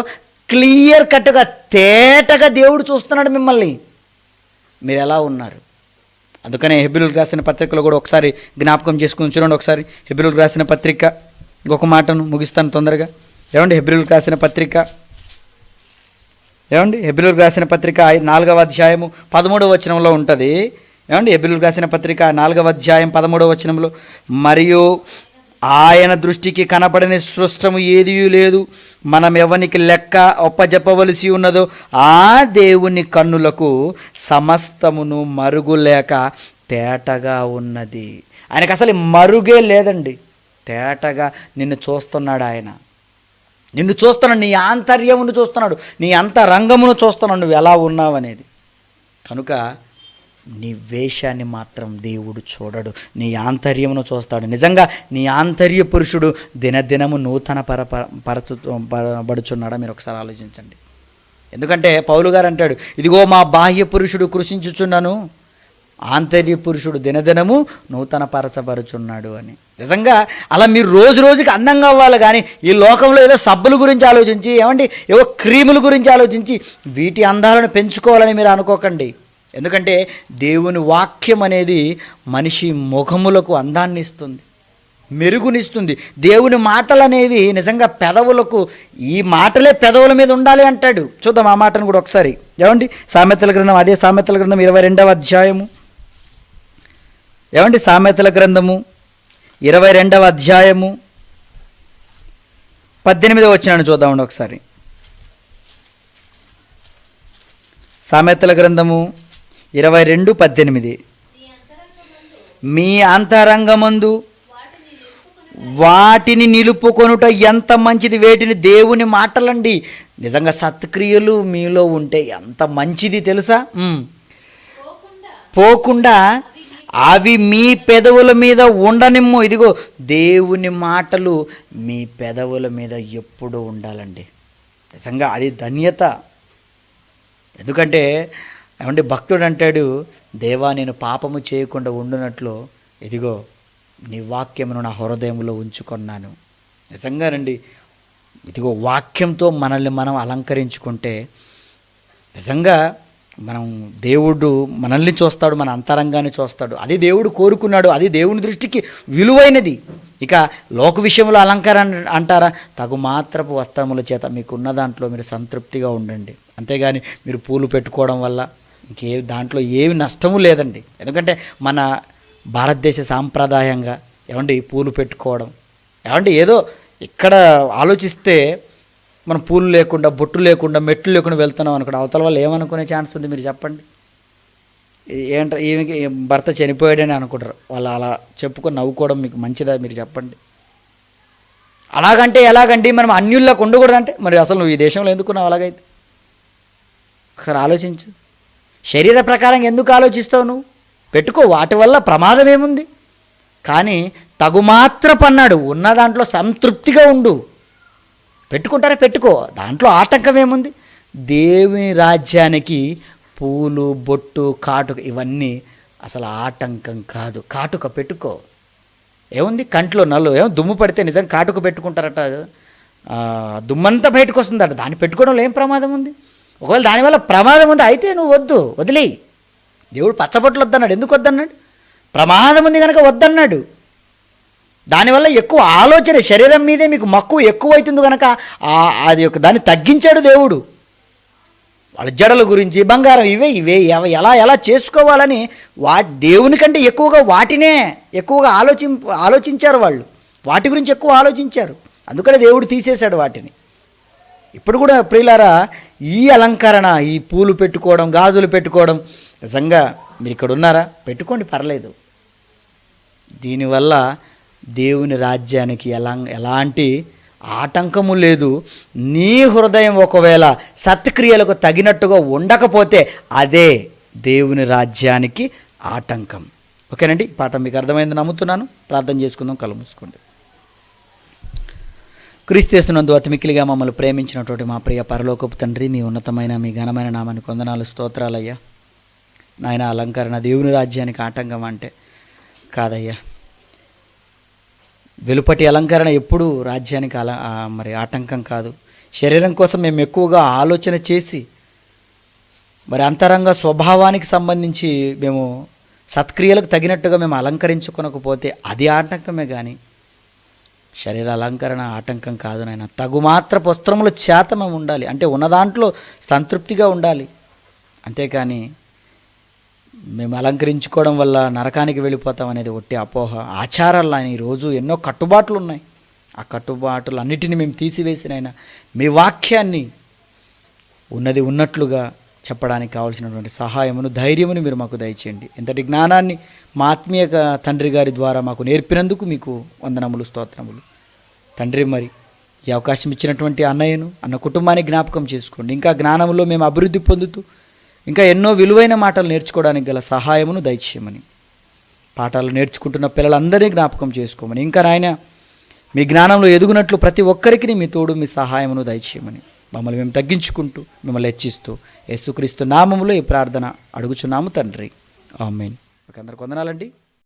B: క్లియర్ కట్టుగా తేటగా దేవుడు చూస్తున్నాడు మిమ్మల్ని. మీరు ఎలా ఉన్నారు? అందుకనే హెబ్రీయులకు రాసిన పత్రికలో కూడా ఒకసారి జ్ఞాపకం చేసుకుని చూడండి. ఒకసారి హెబ్రీయులకు రాసిన పత్రిక, ఇంకొక మాటను ముగిస్తాను తొందరగా. ఏమండి హెబ్రీయులకు రాసిన పత్రిక, ఏమండి హెబ్రీయులకు రాసిన పత్రిక 4వ అధ్యాయము 13వ వచనంలో ఉంటుంది. ఏమండి హెబ్రీయులకు రాసిన పత్రిక 4వ అధ్యాయం 13వ వచనంలో, మరియు ఆయన దృష్టికి కనపడని సృష్టము ఏదీ లేదు, మనం ఎవనికి లెక్క ఒప్పజెప్పవలసి ఉన్నదో ఆ దేవుని కన్నులకు సమస్తమును మరుగులేక తేటగా ఉన్నది. ఆయనకు అసలు మరుగే లేదండి, తేటగా నిన్ను చూస్తున్నాడు. ఆయన నిన్ను చూస్తున్నాడు, నీ ఆంతర్యమును చూస్తున్నాడు, నీ అంతరంగమును చూస్తున్నాడు, నువ్వు ఎలా ఉన్నావనేది. కనుక నీ వేషాన్ని మాత్రం దేవుడు చూడడు, నీ ఆంతర్యమును చూస్తాడు. నిజంగా నీ ఆంతర్య పురుషుడు దినదినము నూతన పరచబడుచున్నాడా? మీరు ఒకసారి ఆలోచించండి. ఎందుకంటే పౌలు గారు అంటాడు, ఇదిగో మా బాహ్య పురుషుడు కృషించుచున్నాను, ఆంతర్య పురుషుడు దినదినము నూతన పరచబడుచున్నాడు అని. నిజంగా అలా మీరు రోజు రోజుకి అందంగా అవ్వాలి, కానీ ఈ లోకంలో ఏదో సబ్బుల గురించి ఆలోచించి, ఏమండి ఏవో క్రీముల గురించి ఆలోచించి వీటి అందాలను పెంచుకోవాలని మీరు అనుకోకండి. ఎందుకంటే దేవుని వాక్యం అనేది మనిషి ముఖములకు అందాన్ని ఇస్తుంది, మెరుగునిస్తుంది. దేవుని మాటలు అనేవి నిజంగా పెదవులకు, ఈ మాటలే పెదవుల మీద ఉండాలి అంటాడు. చూద్దాం ఆ మాటను కూడా ఒకసారి. ఏమండి సామెతల గ్రంథం, అదే సామెతల గ్రంథం 22వ అధ్యాయము, ఏమండి సామెతల గ్రంథము 22వ అధ్యాయము 18వ వచనాన్ని చూద్దామండి ఒకసారి. సామెతల గ్రంథము 22:18, మీ అంతరంగమందు వాటిని నిలుపుకొనుట ఎంత మంచిది, వేటిని దేవుని మాటలండి. నిజంగా సత్క్రియలు మీలో ఉంటే ఎంత మంచిది తెలుసా? పోకుండా అవి మీ పెదవుల మీద ఉండనిమ్ము. ఇదిగో దేవుని మాటలు మీ పెదవుల మీద ఎప్పుడూ ఉండాలండి. నిజంగా అది ధన్యత. ఎందుకంటే ఏమంటే భక్తుడు అంటాడు, దేవా నేను పాపము చేయకుండా ఉండునట్లు ఇదిగో నీ వాక్యమును నా హృదయంలో ఉంచుకున్నాను. నిజంగానండి, ఇదిగో వాక్యంతో మనల్ని మనం అలంకరించుకుంటే నిజంగా మనం, దేవుడు మనల్ని చూస్తాడు, మన అంతరంగాన్ని చూస్తాడు. అది దేవుడు కోరుకున్నాడు, అది దేవుని దృష్టికి విలువైనది. ఇక లోక విషయంలో అలంకారం అంటారా? తగు మాత్రపు వస్త్రముల చేత మీకున్న దాంట్లో మీరు సంతృప్తిగా ఉండండి. అంతేగాని మీరు పూలు పెట్టుకోవడం వల్ల దాంట్లో ఏమి నష్టము లేదండి. ఎందుకంటే మన భారతదేశ సాంప్రదాయంగా ఏమండి పూలు పెట్టుకోవడం, ఏమండి ఏదో ఇక్కడ ఆలోచిస్తే మనం పూలు లేకుండా, బొట్టు లేకుండా, మెట్లు లేకుండా వెళ్తున్నాం అనుకోండి, అవతల వాళ్ళు ఏమనుకునే ఛాన్స్ ఉంది మీరు చెప్పండి? ఏంటో ఈమెకి భర్త చనిపోయాడని అనుకుంటారు వాళ్ళు. అలా చెప్పుకొని నవ్వుకోవడం మీకు మంచిదా? మీరు చెప్పండి. అలాగంటే ఎలాగండి, మనం అన్యుల్లోకి ఉండకూడదంటే మరి అసలు నువ్వు ఈ దేశంలో ఎందుకున్నావు? అలాగైతే ఒకసారి ఆలోచించు. శరీర ప్రకారం ఎందుకు ఆలోచిస్తావు? నువ్వు పెట్టుకో, వాటి వల్ల ప్రమాదం ఏముంది? కానీ తగుమాత్రపు అన్నాడు, ఉన్న దాంట్లో సంతృప్తిగా ఉండు. పెట్టుకుంటారా? పెట్టుకో, దాంట్లో ఆటంకం ఏముంది? దేవుని రాజ్యానికి పూలు, బొట్టు, కాటుక ఇవన్నీ అసలు ఆటంకం కాదు. కాటుక పెట్టుకో, ఏముంది? కంట్లో నల్లు ఏమో దుమ్ము పడితే నిజంగా కాటుక పెట్టుకుంటారట, దుమ్మంతా బయటకు వస్తుందట. దాన్ని పెట్టుకోవడంలో ఏం ప్రమాదం ఉంది? ఒకవేళ దానివల్ల ప్రమాదం ఉంది అయితే నువ్వు వద్దు, వదిలేయి. దేవుడు పచ్చబొట్లు వద్దన్నాడు. ఎందుకు వద్దన్నాడు? ప్రమాదం ఉంది కనుక వద్దన్నాడు. దానివల్ల ఎక్కువ ఆలోచన శరీరం మీదే మీకు మక్కువ ఎక్కువ అవుతుంది కనుక అది దాన్ని తగ్గించాడు దేవుడు. వాళ్ళ జడల గురించి, బంగారం, ఇవే ఎలా చేసుకోవాలని దేవుని కంటే ఎక్కువగా వాటినే ఎక్కువగా ఆలోచించారు వాళ్ళు. వాటి గురించి ఎక్కువ ఆలోచించారు. అందుకనే దేవుడు తీసేశాడు వాటిని. ఇప్పుడు కూడా ప్రియులారా, ఈ అలంకరణ, ఈ పూలు పెట్టుకోవడం, గాజులు పెట్టుకోవడం, నిజంగా మీరు ఇక్కడ ఉన్నారా? పెట్టుకోండి, పర్లేదు. దీనివల్ల దేవుని రాజ్యానికి ఎలాంటి ఆటంకము లేదు. నీ హృదయం ఒకవేళ సత్క్రియలకు తగినట్టుగా ఉండకపోతే అదే దేవుని రాజ్యానికి ఆటంకం. ఓకేనండి, ఈ పాఠం మీకు అర్థమైంది నమ్ముతున్నాను. ప్రార్థన చేసుకుందాం, కళ్ళు మూసుకోండి. క్రీస్తునందు అతి మిక్కిలిగా మమ్మల్ని ప్రేమించినటువంటి మా ప్రియ పరలోకపు తండ్రి, మీ ఉన్నతమైన మీ ఘనమైన నామానికి వందనాలు, స్తోత్రాలయ్యా. నాయన, అలంకరణ దేవుని రాజ్యానికి ఆటంకం అంటే కాదయ్యా. వెలుపటి అలంకరణ ఎప్పుడూ రాజ్యానికి మరి ఆటంకం కాదు. శరీరం కోసం మేము ఎక్కువగా ఆలోచన చేసి మరి అంతరంగ స్వభావానికి సంబంధించి మేము సత్క్రియలకు తగినట్టుగా మేము అలంకరించుకొనకపోతే అది ఆటంకమే కానీ శరీర అలంకరణ ఆటంకం కాదు నాయన. తగుమాత్ర వస్త్రముల చేత మేము ఉండాలి, అంటే ఉన్న దాంట్లో సంతృప్తిగా ఉండాలి. అంతేకాని మేము అలంకరించుకోవడం వల్ల నరకానికి వెళ్ళిపోతాం అనేది ఒట్టి అపోహ. ఆచారాలు ఆయన ఈరోజు ఎన్నో కట్టుబాట్లు ఉన్నాయి. ఆ కట్టుబాట్లు అన్నిటిని మేము తీసివేసినైనా మీ వాక్యాన్ని ఉన్నది ఉన్నట్లుగా చెప్పడానికి కావాల్సినటువంటి సహాయమును ధైర్యమును మీరు మాకు దయచేయండి. ఎంతటి జ్ఞానాన్ని మా ఆత్మీయ తండ్రి గారి ద్వారా మాకు నేర్పినందుకు మీకు వందనములు, స్తోత్రములు తండ్రి. మరి ఈ అవకాశం ఇచ్చినటువంటి అన్నయ్యను, అన్న కుటుంబాన్ని జ్ఞాపకం చేసుకోండి. ఇంకా జ్ఞానంలో మేము అభివృద్ధి పొందుతూ ఇంకా ఎన్నో విలువైన మాటలు నేర్చుకోవడానికి గల సహాయమును దయచేయమని, పాఠాలు నేర్చుకుంటున్న పిల్లలందరినీ జ్ఞాపకం చేసుకోమని, ఇంకా నాయన మీ జ్ఞానంలో ఎదుగునట్లు ప్రతి ఒక్కరికి మీ తోడు, మీ సహాయమును దయచేయమని మమ్మల్ని మేము తగ్గించుకుంటూ మిమ్మల్ని హెచ్చిస్తూ యేసుక్రీస్తు నామములో ఈ ప్రార్థన అడుగుచున్నాము తండ్రి. ఆమేన్. అందరికి వందనాలండి.